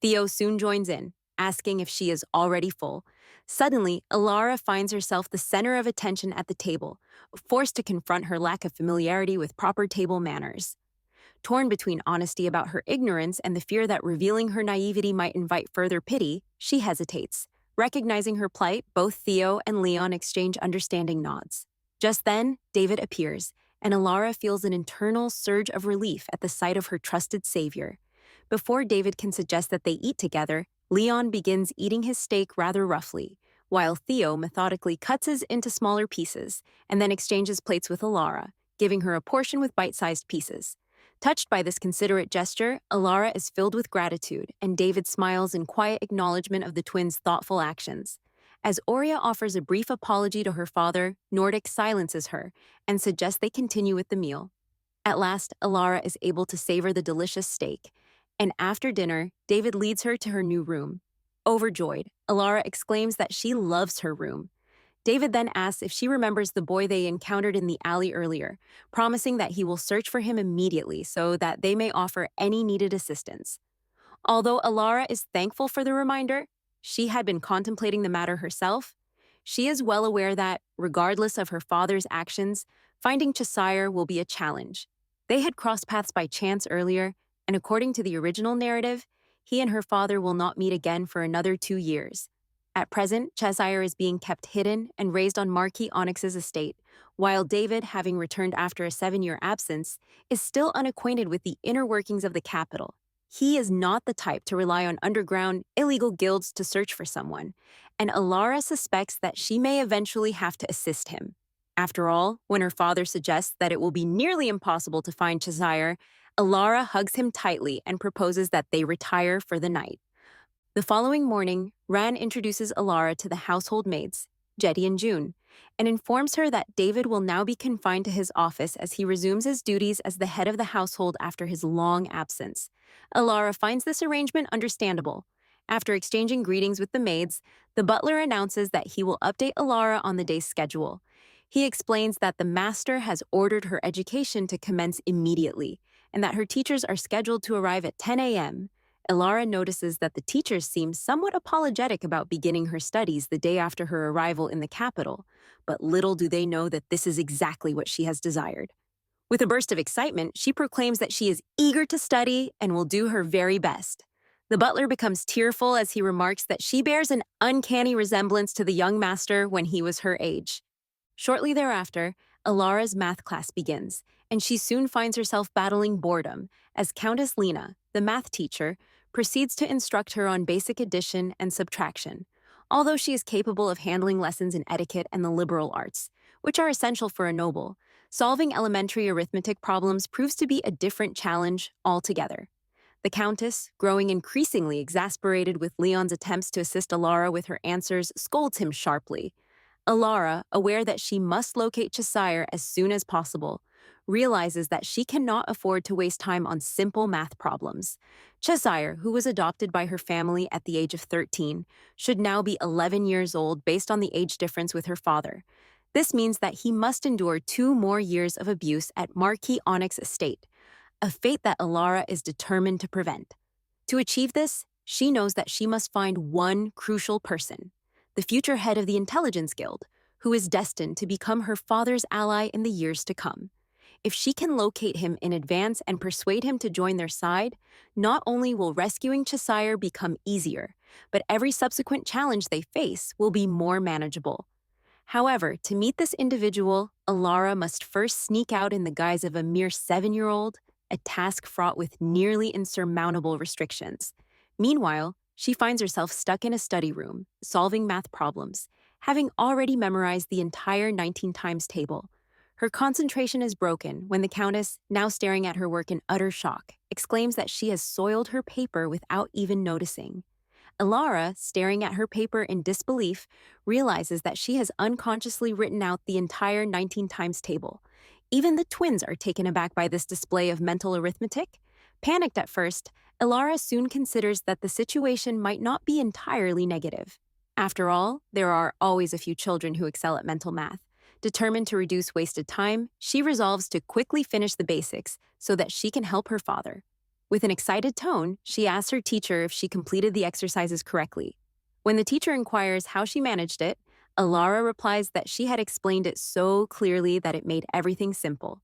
Theo soon joins in, asking if she is already full. Suddenly, Alara finds herself the center of attention at the table, forced to confront her lack of familiarity with proper table manners. Torn between honesty about her ignorance and the fear that revealing her naivety might invite further pity, she hesitates. Recognizing her plight, both Theo and Leon exchange understanding nods. Just then, David appears, and Alara feels an internal surge of relief at the sight of her trusted savior. Before David can suggest that they eat together, Leon begins eating his steak rather roughly, while Theo methodically cuts his into smaller pieces and then exchanges plates with Alara, giving her a portion with bite-sized pieces. Touched by this considerate gesture, Alara is filled with gratitude, and David smiles in quiet acknowledgement of the twins' thoughtful actions. As Oria offers a brief apology to her father, Nordic silences her and suggests they continue with the meal. At last, Alara is able to savor the delicious steak, and after dinner, David leads her to her new room. Overjoyed, Alara exclaims that she loves her room. David then asks if she remembers the boy they encountered in the alley earlier, promising that he will search for him immediately so that they may offer any needed assistance. Although Alara is thankful for the reminder, she had been contemplating the matter herself. She is well aware that, regardless of her father's actions, finding Cheshire will be a challenge. They had crossed paths by chance earlier, and according to the original narrative, he and her father will not meet again for another 2 years. At present, Cheshire is being kept hidden and raised on Marquis Onyx's estate, while David, having returned after a 7-year absence, is still unacquainted with the inner workings of the capital. He is not the type to rely on underground, illegal guilds to search for someone, and Alara suspects that she may eventually have to assist him. After all, when her father suggests that it will be nearly impossible to find Cheshire, Alara hugs him tightly and proposes that they retire for the night. The following morning, Ran introduces Alara to the household maids, Jetty and June, and informs her that David will now be confined to his office as he resumes his duties as the head of the household after his long absence. Alara finds this arrangement understandable. After exchanging greetings with the maids, the butler announces that he will update Alara on the day's schedule. He explains that the master has ordered her education to commence immediately, and that her teachers are scheduled to arrive at 10 a.m. Alara notices that the teachers seem somewhat apologetic about beginning her studies the day after her arrival in the capital, but little do they know that this is exactly what she has desired. With a burst of excitement, she proclaims that she is eager to study and will do her very best. The butler becomes tearful as he remarks that she bears an uncanny resemblance to the young master when he was her age. Shortly thereafter, Alara's math class begins, and she soon finds herself battling boredom as Countess Lena, the math teacher, proceeds to instruct her on basic addition and subtraction, although she is capable of handling lessons in etiquette and the liberal arts, which are essential for a noble. Solving elementary arithmetic problems proves to be a different challenge altogether. The Countess, growing increasingly exasperated with Leon's attempts to assist Alara with her answers, scolds him sharply. Alara, aware that she must locate Cheshire as soon as possible, realizes that she cannot afford to waste time on simple math problems. Cheshire, who was adopted by her family at the age of 13, should now be 11 years old based on the age difference with her father. This means that he must endure 2 more years of abuse at Marquis Onyx estate, a fate that Alara is determined to prevent. To achieve this, she knows that she must find one crucial person, the future head of the Intelligence Guild, who is destined to become her father's ally in the years to come. If she can locate him in advance and persuade him to join their side, not only will rescuing Cheshire become easier, but every subsequent challenge they face will be more manageable. However, to meet this individual, Alara must first sneak out in the guise of a mere 7-year-old, a task fraught with nearly insurmountable restrictions. Meanwhile, she finds herself stuck in a study room, solving math problems, having already memorized the entire 19 times table. Her concentration is broken when the Countess, now staring at her work in utter shock, exclaims that she has soiled her paper without even noticing. Alara, staring at her paper in disbelief, realizes that she has unconsciously written out the entire 19 times table. Even the twins are taken aback by this display of mental arithmetic. Panicked at first, Alara soon considers that the situation might not be entirely negative. After all, there are always a few children who excel at mental math. Determined to reduce wasted time, she resolves to quickly finish the basics so that she can help her father. With an excited tone, she asks her teacher if she completed the exercises correctly. When the teacher inquires how she managed it, Alara replies that she had explained it so clearly that it made everything simple.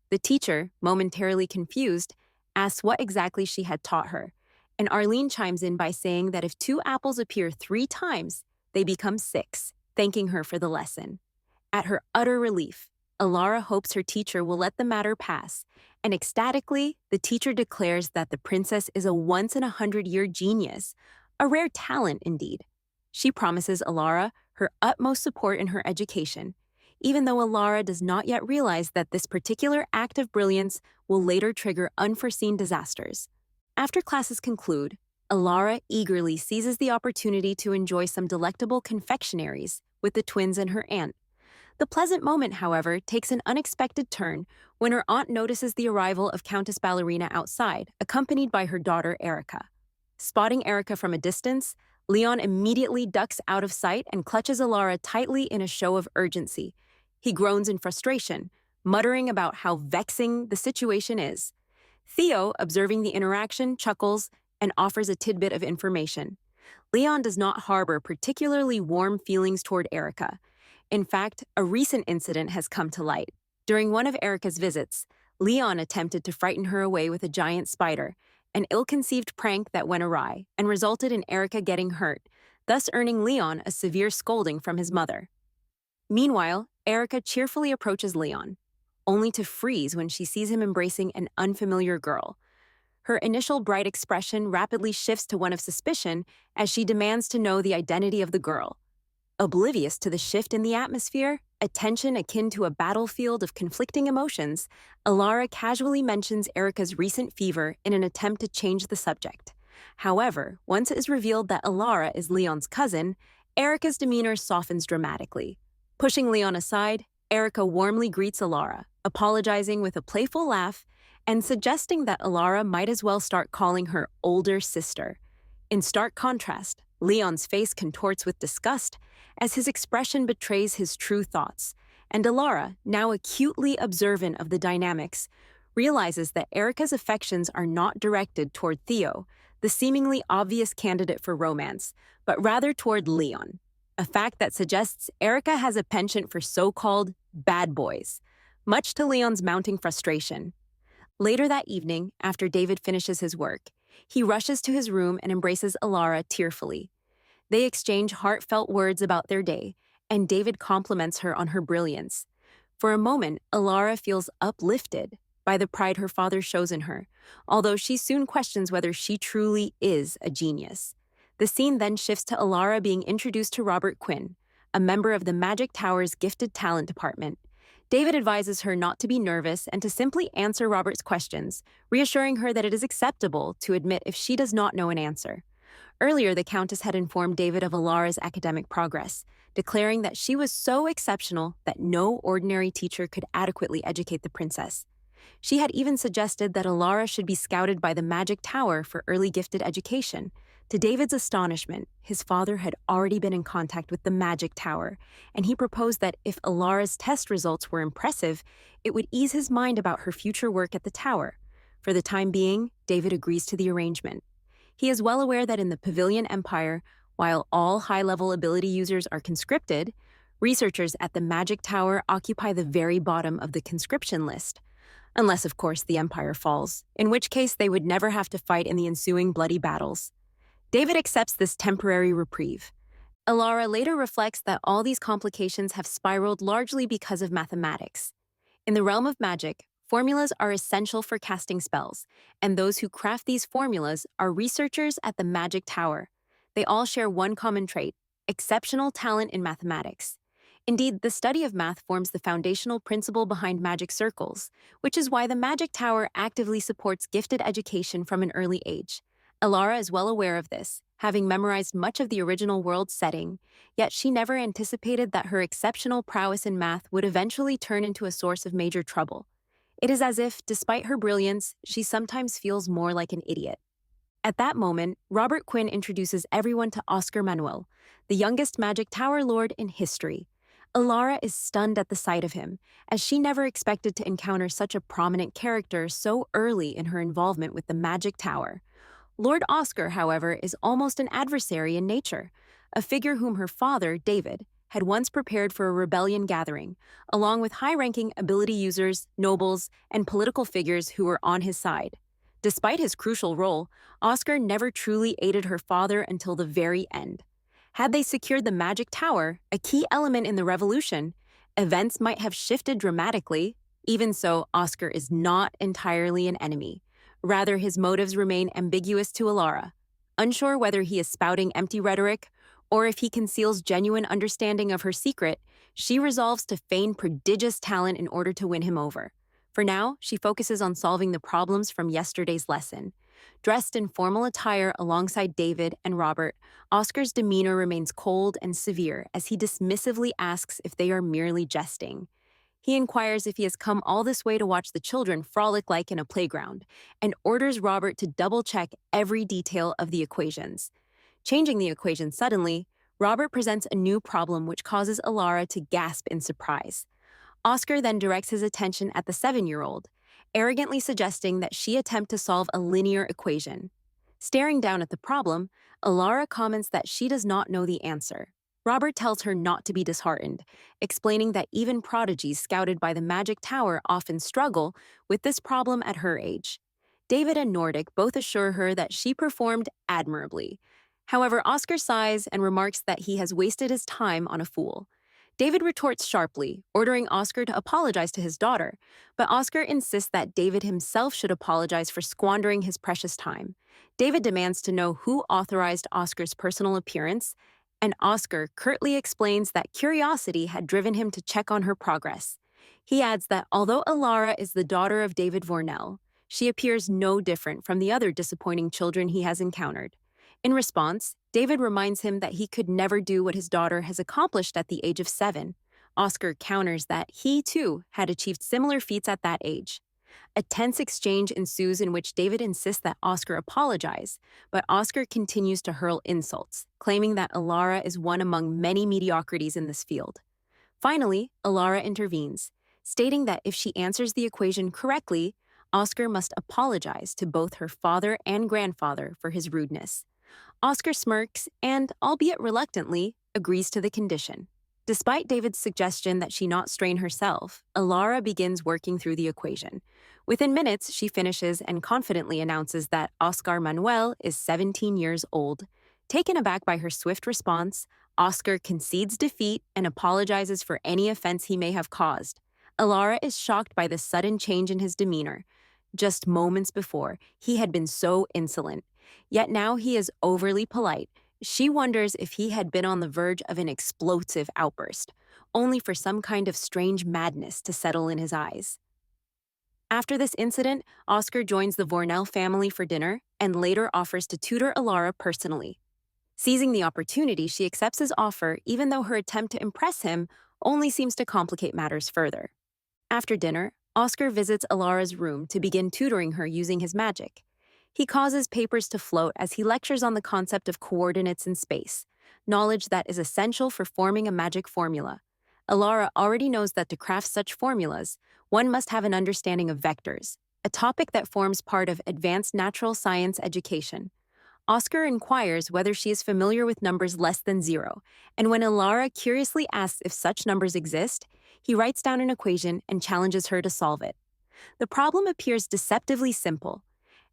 The teacher, momentarily confused, asks what exactly she had taught her, and Arlene chimes in by saying that if 2 apples appear 3 times, they become 6, thanking her for the lesson. At her utter relief, Alara hopes her teacher will let the matter pass, and ecstatically, the teacher declares that the princess is a once-in-a-100-year genius, a rare talent indeed. She promises Alara her utmost support in her education, even though Alara does not yet realize that this particular act of brilliance will later trigger unforeseen disasters. After classes conclude, Alara eagerly seizes the opportunity to enjoy some delectable confectionaries with the twins and her aunt. The pleasant moment, however, takes an unexpected turn when her aunt notices the arrival of Countess Ballerina outside, accompanied by her daughter Erica. Spotting Erica from a distance, Leon immediately ducks out of sight and clutches Alara tightly in a show of urgency. He groans in frustration, muttering about how vexing the situation is. Theo, observing the interaction, chuckles and offers a tidbit of information. Leon does not harbor particularly warm feelings toward Erica. In fact, a recent incident has come to light. During one of Erica's visits, Leon attempted to frighten her away with a giant spider, an ill-conceived prank that went awry and resulted in Erica getting hurt, thus earning Leon a severe scolding from his mother. Meanwhile, Erica cheerfully approaches Leon, only to freeze when she sees him embracing an unfamiliar girl. Her initial bright expression rapidly shifts to one of suspicion as she demands to know the identity of the girl. Oblivious to the shift in the atmosphere, a tension akin to a battlefield of conflicting emotions, Alara casually mentions Erica's recent fever in an attempt to change the subject. However, once it is revealed that Alara is Leon's cousin, Erica's demeanor softens dramatically. Pushing Leon aside, Erica warmly greets Alara, apologizing with a playful laugh and suggesting that Alara might as well start calling her older sister. In stark contrast, Leon's face contorts with disgust as his expression betrays his true thoughts, and Alara, now acutely observant of the dynamics, realizes that Erica's affections are not directed toward Theo, the seemingly obvious candidate for romance, but rather toward Leon, a fact that suggests Erica has a penchant for so-called bad boys, much to Leon's mounting frustration. Later that evening, after David finishes his work, he rushes to his room and embraces Alara tearfully. They exchange heartfelt words about their day, and David compliments her on her brilliance. For a moment, Alara feels uplifted by the pride her father shows in her, although she soon questions whether she truly is a genius. The scene then shifts to Alara being introduced to Robert Quinn, a member of the Magic Tower's gifted talent department. David advises her not to be nervous and to simply answer Robert's questions, reassuring her that it is acceptable to admit if she does not know an answer. Earlier, the Countess had informed David of Alara's academic progress, declaring that she was so exceptional that no ordinary teacher could adequately educate the princess. She had even suggested that Alara should be scouted by the Magic Tower for early gifted education. To David's astonishment, his father had already been in contact with the Magic Tower, and he proposed that if Alara's test results were impressive, it would ease his mind about her future work at the tower. For the time being, David agrees to the arrangement. He is well aware that in the Pavilion Empire, while all high-level ability users are conscripted, researchers at the Magic Tower occupy the very bottom of the conscription list. Unless, of course, the Empire falls, in which case they would never have to fight in the ensuing bloody battles. David accepts this temporary reprieve. Alara later reflects that all these complications have spiraled largely because of mathematics. In the realm of magic, formulas are essential for casting spells, and those who craft these formulas are researchers at the Magic Tower. They all share one common trait: exceptional talent in mathematics. Indeed, the study of math forms the foundational principle behind magic circles, which is why the Magic Tower actively supports gifted education from an early age. Alara is well aware of this, having memorized much of the original world's setting, yet she never anticipated that her exceptional prowess in math would eventually turn into a source of major trouble. It is as if, despite her brilliance, she sometimes feels more like an idiot. At that moment, Robert Quinn introduces everyone to Oscar Manuel, the youngest Magic Tower Lord in history. Alara is stunned at the sight of him, as she never expected to encounter such a prominent character so early in her involvement with the Magic Tower. Lord Oscar, however, is almost an adversary in nature, a figure whom her father, David, had once prepared for a rebellion gathering, along with high-ranking ability users, nobles, and political figures who were on his side. Despite his crucial role, Oscar never truly aided her father until the very end. Had they secured the Magic Tower, a key element in the revolution, events might have shifted dramatically. Even so, Oscar is not entirely an enemy. Rather, his motives remain ambiguous to Alara. Unsure whether he is spouting empty rhetoric or if he conceals genuine understanding of her secret, she resolves to feign prodigious talent in order to win him over. For now, she focuses on solving the problems from yesterday's lesson. Dressed in formal attire alongside David and Robert, Oscar's demeanor remains cold and severe as he dismissively asks if they are merely jesting. He inquires if he has come all this way to watch the children frolic like in a playground, and orders Robert to double-check every detail of the equations. Changing the equation suddenly, Robert presents a new problem which causes Alara to gasp in surprise. Oscar then directs his attention at the 7-year-old, arrogantly suggesting that she attempt to solve a linear equation. Staring down at the problem, Alara comments that she does not know the answer. Robert tells her not to be disheartened, explaining that even prodigies scouted by the Magic Tower often struggle with this problem at her age. David and Nordic both assure her that she performed admirably. However, Oscar sighs and remarks that he has wasted his time on a fool. David retorts sharply, ordering Oscar to apologize to his daughter, but Oscar insists that David himself should apologize for squandering his precious time. David demands to know who authorized Oscar's personal appearance, and Oscar curtly explains that curiosity had driven him to check on her progress. He adds that although Alara is the daughter of David Vornell, she appears no different from the other disappointing children he has encountered. In response, David reminds him that he could never do what his daughter has accomplished at the age of 7. Oscar counters that he, too, had achieved similar feats at that age. A tense exchange ensues in which David insists that Oscar apologize, but Oscar continues to hurl insults, claiming that Alara is one among many mediocrities in this field. Finally, Alara intervenes, stating that if she answers the equation correctly, Oscar must apologize to both her father and grandfather for his rudeness. Oscar smirks and, albeit reluctantly, agrees to the condition. Despite David's suggestion that she not strain herself, Alara begins working through the equation. Within minutes, she finishes and confidently announces that Oscar Manuel is 17 years old. Taken aback by her swift response, Oscar concedes defeat and apologizes for any offense he may have caused. Alara is shocked by the sudden change in his demeanor. Just moments before, he had been so insolent. Yet now he is overly polite. She wonders if he had been on the verge of an explosive outburst, only for some kind of strange madness to settle in his eyes. After this incident, Oscar joins the Vornell family for dinner and later offers to tutor Alara personally. Seizing the opportunity, she accepts his offer even though her attempt to impress him only seems to complicate matters further. After dinner, Oscar visits Alara's room to begin tutoring her using his magic. He causes papers to float as he lectures on the concept of coordinates in space, knowledge that is essential for forming a magic formula. Alara already knows that to craft such formulas, one must have an understanding of vectors, a topic that forms part of advanced natural science education. Oscar inquires whether she is familiar with numbers less than 0, and when Alara curiously asks if such numbers exist, he writes down an equation and challenges her to solve it. The problem appears deceptively simple,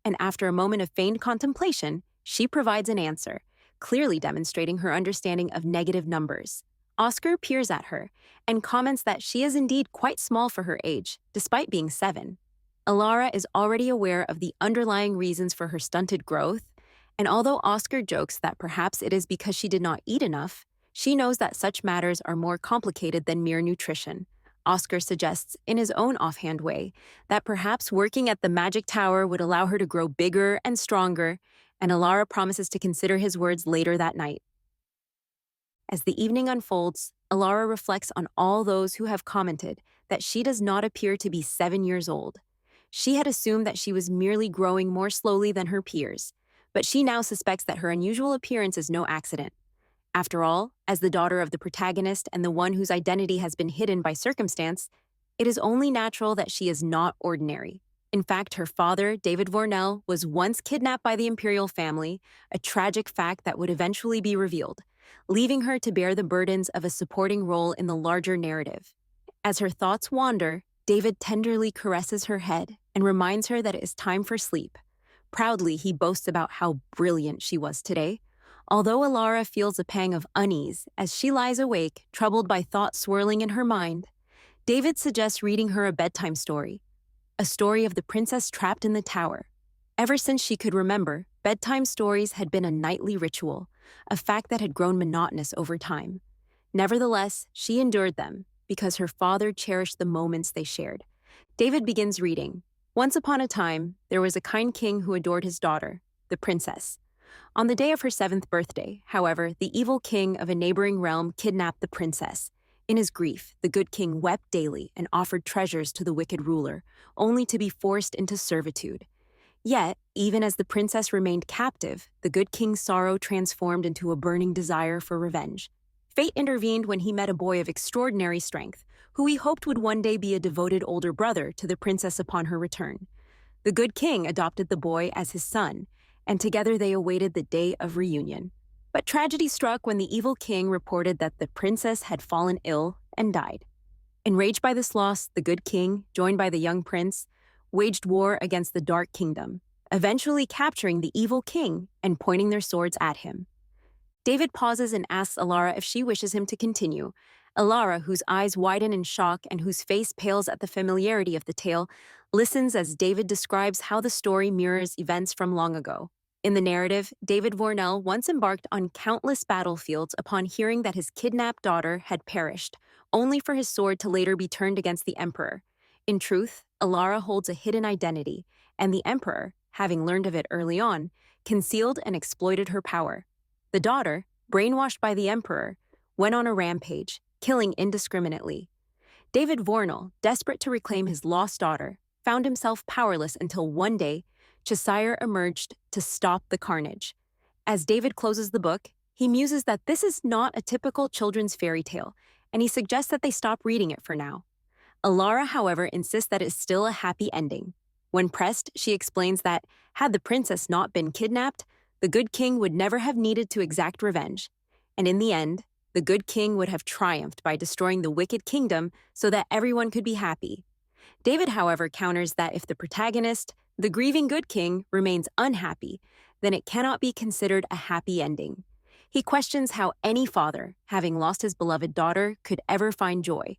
and after a moment of feigned contemplation, she provides an answer, clearly demonstrating her understanding of negative numbers. Oscar peers at her and comments that she is indeed quite small for her age, despite being 7. Alara is already aware of the underlying reasons for her stunted growth, and although Oscar jokes that perhaps it is because she did not eat enough, she knows that such matters are more complicated than mere nutrition. Oscar suggests, in his own offhand way, that perhaps working at the Magic Tower would allow her to grow bigger and stronger, and Alara promises to consider his words later that night. As the evening unfolds, Alara reflects on all those who have commented that she does not appear to be 7 years old. She had assumed that she was merely growing more slowly than her peers, but she now suspects that her unusual appearance is no accident. After all, as the daughter of the protagonist and the one whose identity has been hidden by circumstance, it is only natural that she is not ordinary. In fact, her father, David Vornell, was once kidnapped by the imperial family, a tragic fact that would eventually be revealed, leaving her to bear the burdens of a supporting role in the larger narrative. As her thoughts wander, David tenderly caresses her head and reminds her that it is time for sleep. Proudly, he boasts about how brilliant she was today, although Alara feels a pang of unease as she lies awake, troubled by thoughts swirling in her mind. David suggests reading her a bedtime story, a story of the princess trapped in the tower. Ever since she could remember, bedtime stories had been a nightly ritual, a fact that had grown monotonous over time. Nevertheless, she endured them because her father cherished the moments they shared. David begins reading. Once upon a time, there was a kind king who adored his daughter, the princess. On the day of her seventh birthday, however, the evil king of a neighboring realm kidnapped the princess. In his grief, the good king wept daily and offered treasures to the wicked ruler, only to be forced into servitude. Yet, even as the princess remained captive, the good king's sorrow transformed into a burning desire for revenge. Fate intervened when he met a boy of extraordinary strength, who he hoped would one day be a devoted older brother to the princess upon her return. The good king adopted the boy as his son, and together they awaited the day of reunion. But tragedy struck when the evil king reported that the princess had fallen ill and died. Enraged by this loss, the good king, joined by the young prince, waged war against the Dark Kingdom, eventually capturing the evil king and pointing their swords at him. David pauses and asks Alara if she wishes him to continue. Alara, whose eyes widen in shock and whose face pales at the familiarity of the tale, listens as David describes how the story mirrors events from long ago. In the narrative, David Vornell once embarked on countless battlefields upon hearing that his kidnapped daughter had perished, only for his sword to later be turned against the emperor. In truth, Alara holds a hidden identity, and the emperor, having learned of it early on, concealed and exploited her power. The daughter, brainwashed by the emperor, went on a rampage, killing indiscriminately. David Vornell, desperate to reclaim his lost daughter, found himself powerless until one day, Cheshire emerged to stop the carnage. As David closes the book, he muses that this is not a typical children's fairy tale, and he suggests that they stop reading it for now. Alara, however, insists that it's still a happy ending. When pressed, she explains that, had the princess not been kidnapped, the good king would never have needed to exact revenge, and in the end, the good king would have triumphed by destroying the wicked kingdom so that everyone could be happy. David, however, counters that if the protagonist, the grieving good king, remains unhappy, then it cannot be considered a happy ending. He questions how any father, having lost his beloved daughter, could ever find joy.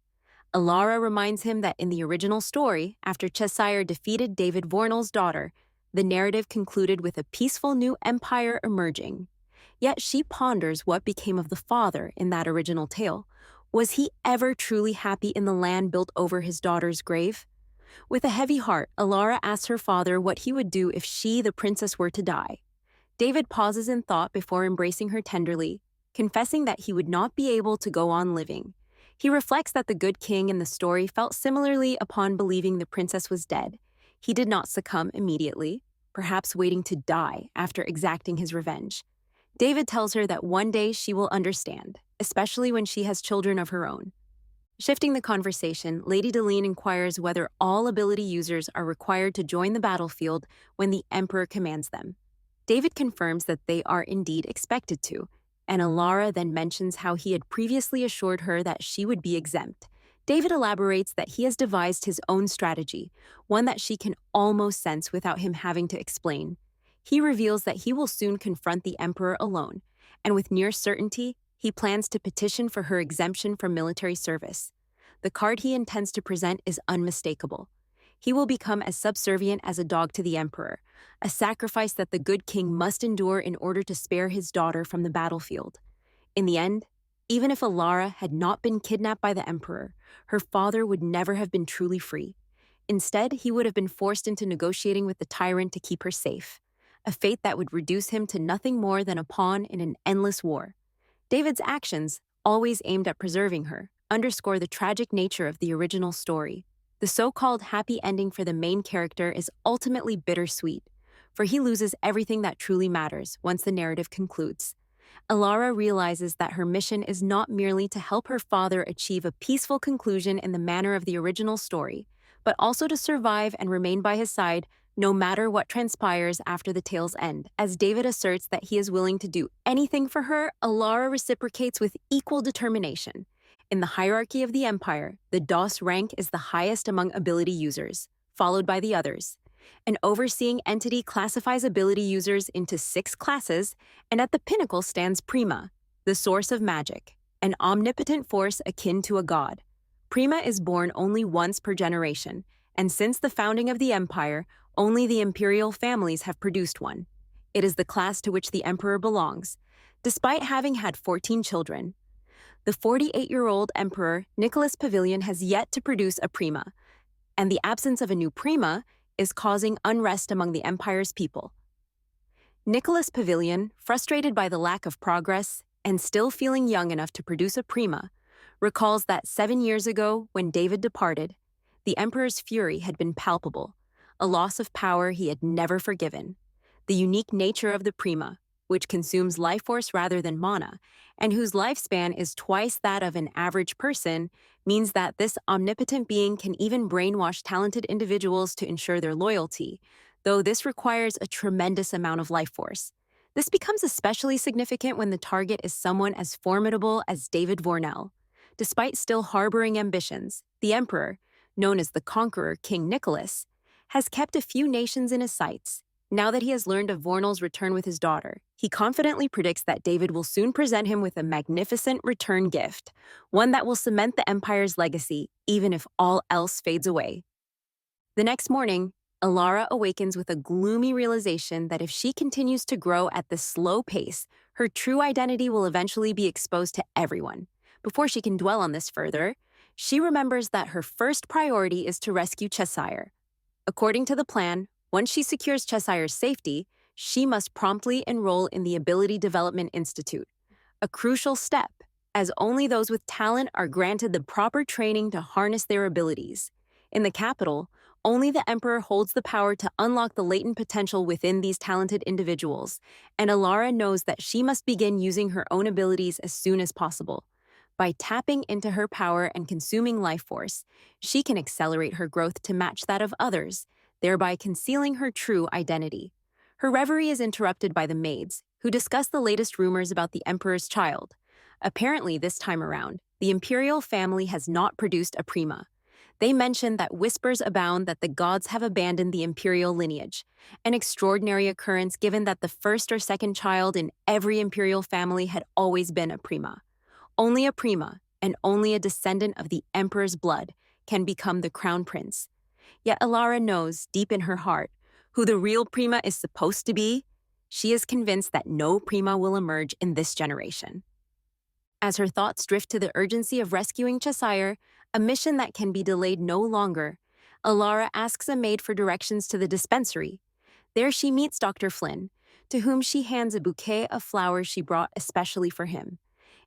Alara reminds him that in the original story, after Cheshire defeated David Vornell's daughter, the narrative concluded with a peaceful new empire emerging. Yet she ponders what became of the father in that original tale. Was he ever truly happy in the land built over his daughter's grave? With a heavy heart, Alara asks her father what he would do if she, the princess, were to die. David pauses in thought before embracing her tenderly, confessing that he would not be able to go on living. He reflects that the good king in the story felt similarly upon believing the princess was dead. He did not succumb immediately, perhaps waiting to die after exacting his revenge. David tells her that one day she will understand, especially when she has children of her own. Shifting the conversation, Lady Deline inquires whether all ability users are required to join the battlefield when the Emperor commands them. David confirms that they are indeed expected to, and Alara then mentions how he had previously assured her that she would be exempt. David elaborates that he has devised his own strategy, one that she can almost sense without him having to explain. He reveals that he will soon confront the Emperor alone, and with near certainty, he plans to petition for her exemption from military service. The card he intends to present is unmistakable. He will become as subservient as a dog to the Emperor, a sacrifice that the good king must endure in order to spare his daughter from the battlefield. In the end, even if Alara had not been kidnapped by the Emperor, her father would never have been truly free. Instead, he would have been forced into negotiating with the tyrant to keep her safe, a fate that would reduce him to nothing more than a pawn in an endless war. David's actions, always aimed at preserving her, underscore the tragic nature of the original story. The so-called happy ending for the main character is ultimately bittersweet, for he loses everything that truly matters once the narrative concludes. Alara realizes that her mission is not merely to help her father achieve a peaceful conclusion in the manner of the original story, but also to survive and remain by his side no matter what transpires after the tale's end. As David asserts that he is willing to do anything for her, Alara reciprocates with equal determination. In the hierarchy of the Empire, the DOS rank is the highest among ability users, followed by the others. An overseeing entity classifies ability users into 6 classes, and at the pinnacle stands Prima, the source of magic, an omnipotent force akin to a god. Prima is born only once per generation, and since the founding of the Empire, only the imperial families have produced one. It is the class to which the Emperor belongs. Despite having had 14 children, the 48-year-old Emperor Nicholas Pavilion has yet to produce a prima, and the absence of a new prima is causing unrest among the empire's people. Nicholas Pavilion, frustrated by the lack of progress and still feeling young enough to produce a prima, recalls that 7 years ago, when David departed, the emperor's fury had been palpable, a loss of power he had never forgiven. The unique nature of the prima, which consumes life force rather than mana, and whose lifespan is twice that of an average person, means that this omnipotent being can even brainwash talented individuals to ensure their loyalty, though this requires a tremendous amount of life force. This becomes especially significant when the target is someone as formidable as David Vornell. Despite still harboring ambitions, the emperor, known as the conqueror King Nicholas, has kept a few nations in his sights. Now that he has learned of Vornell's return with his daughter, he confidently predicts that David will soon present him with a magnificent return gift, one that will cement the empire's legacy, even if all else fades away. The next morning, Alara awakens with a gloomy realization that if she continues to grow at this slow pace, her true identity will eventually be exposed to everyone. Before she can dwell on this further, she remembers that her first priority is to rescue Cheshire. According to the plan, once she secures Cheshire's safety, she must promptly enroll in the Ability Development Institute, a crucial step, as only those with talent are granted the proper training to harness their abilities. In the capital, only the emperor holds the power to unlock the latent potential within these talented individuals, and Alara knows that she must begin using her own abilities as soon as possible. By tapping into her power and consuming life force, she can accelerate her growth to match that of others, thereby concealing her true identity. Her reverie is interrupted by the maids, who discuss the latest rumors about the emperor's child. Apparently, this time around, the imperial family has not produced a prima. They mention that whispers abound that the gods have abandoned the imperial lineage, an extraordinary occurrence given that the first or second child in every imperial family had always been a prima. Only a prima, and only a descendant of the emperor's blood, can become the crown prince. Yet Alara knows, deep in her heart, who the real prima is supposed to be. She is convinced that no prima will emerge in this generation. As her thoughts drift to the urgency of rescuing Cheshire, a mission that can be delayed no longer, Alara asks a maid for directions to the dispensary. There she meets Dr. Flynn, to whom she hands a bouquet of flowers she brought especially for him.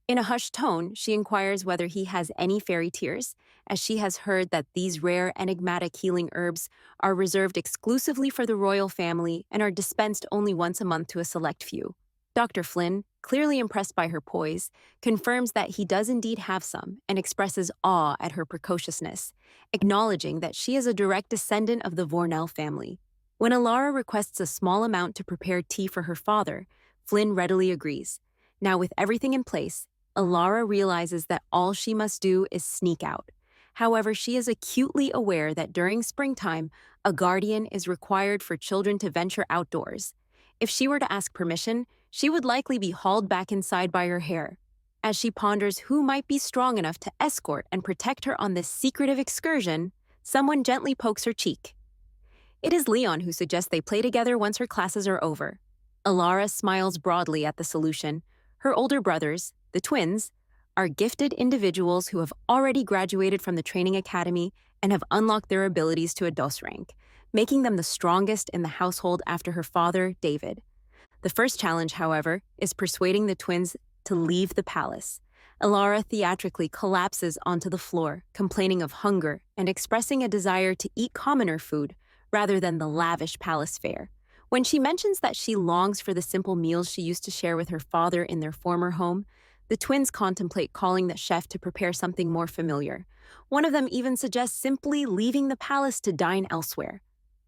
In a hushed tone, she inquires whether he has any fairy tears, as she has heard that these rare, enigmatic healing herbs are reserved exclusively for the royal family and are dispensed only once a month to a select few. Dr. Flynn, clearly impressed by her poise, confirms that he does indeed have some and expresses awe at her precociousness, acknowledging that she is a direct descendant of the Vornell family. When Alara requests a small amount to prepare tea for her father, Flynn readily agrees. Now, with everything in place, Alara realizes that all she must do is sneak out. However, she is acutely aware that during springtime, a guardian is required for children to venture outdoors. If she were to ask permission, she would likely be hauled back inside by her hair. As she ponders who might be strong enough to escort and protect her on this secretive excursion, someone gently pokes her cheek. It is Leon who suggests they play together once her classes are over. Alara smiles broadly at the solution. Her older brothers, the twins, are gifted individuals who have already graduated from the training academy and have unlocked their abilities to a dos rank, making them the strongest in the household after her father, David. The first challenge, however, is persuading the twins to leave the palace. Alara theatrically collapses onto the floor, complaining of hunger and expressing a desire to eat commoner food rather than the lavish palace fare. When she mentions that she longs for the simple meals she used to share with her father in their former home, the twins contemplate calling the chef to prepare something more familiar. One of them even suggests simply leaving the palace to dine elsewhere.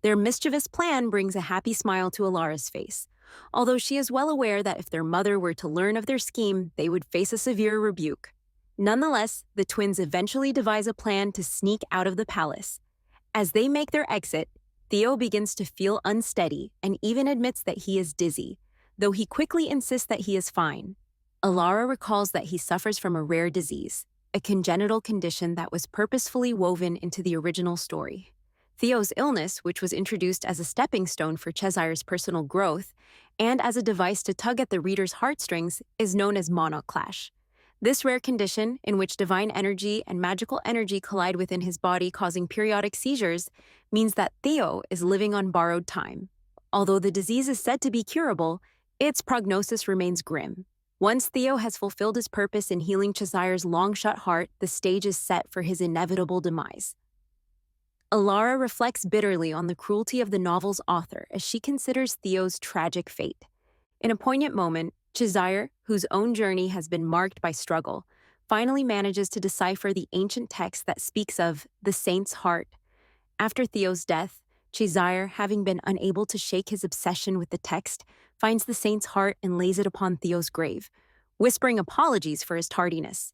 Their mischievous plan brings a happy smile to Alara's face, although she is well aware that if their mother were to learn of their scheme, they would face a severe rebuke. Nonetheless, the twins eventually devise a plan to sneak out of the palace. As they make their exit, Theo begins to feel unsteady and even admits that he is dizzy, though he quickly insists that he is fine. Alara recalls that he suffers from a rare disease, a congenital condition that was purposefully woven into the original story. Theo's illness, which was introduced as a stepping stone for Chezire's personal growth and as a device to tug at the reader's heartstrings, is known as monarch clash. This rare condition, in which divine energy and magical energy collide within his body, causing periodic seizures, means that Theo is living on borrowed time. Although the disease is said to be curable, its prognosis remains grim. Once Theo has fulfilled his purpose in healing Chezire's long-shut heart, the stage is set for his inevitable demise. Alara reflects bitterly on the cruelty of the novel's author as she considers Theo's tragic fate. In a poignant moment, Chezire, whose own journey has been marked by struggle, finally manages to decipher the ancient text that speaks of the saint's heart. After Theo's death, Chezire, having been unable to shake his obsession with the text, finds the saint's heart and lays it upon Theo's grave, whispering apologies for his tardiness.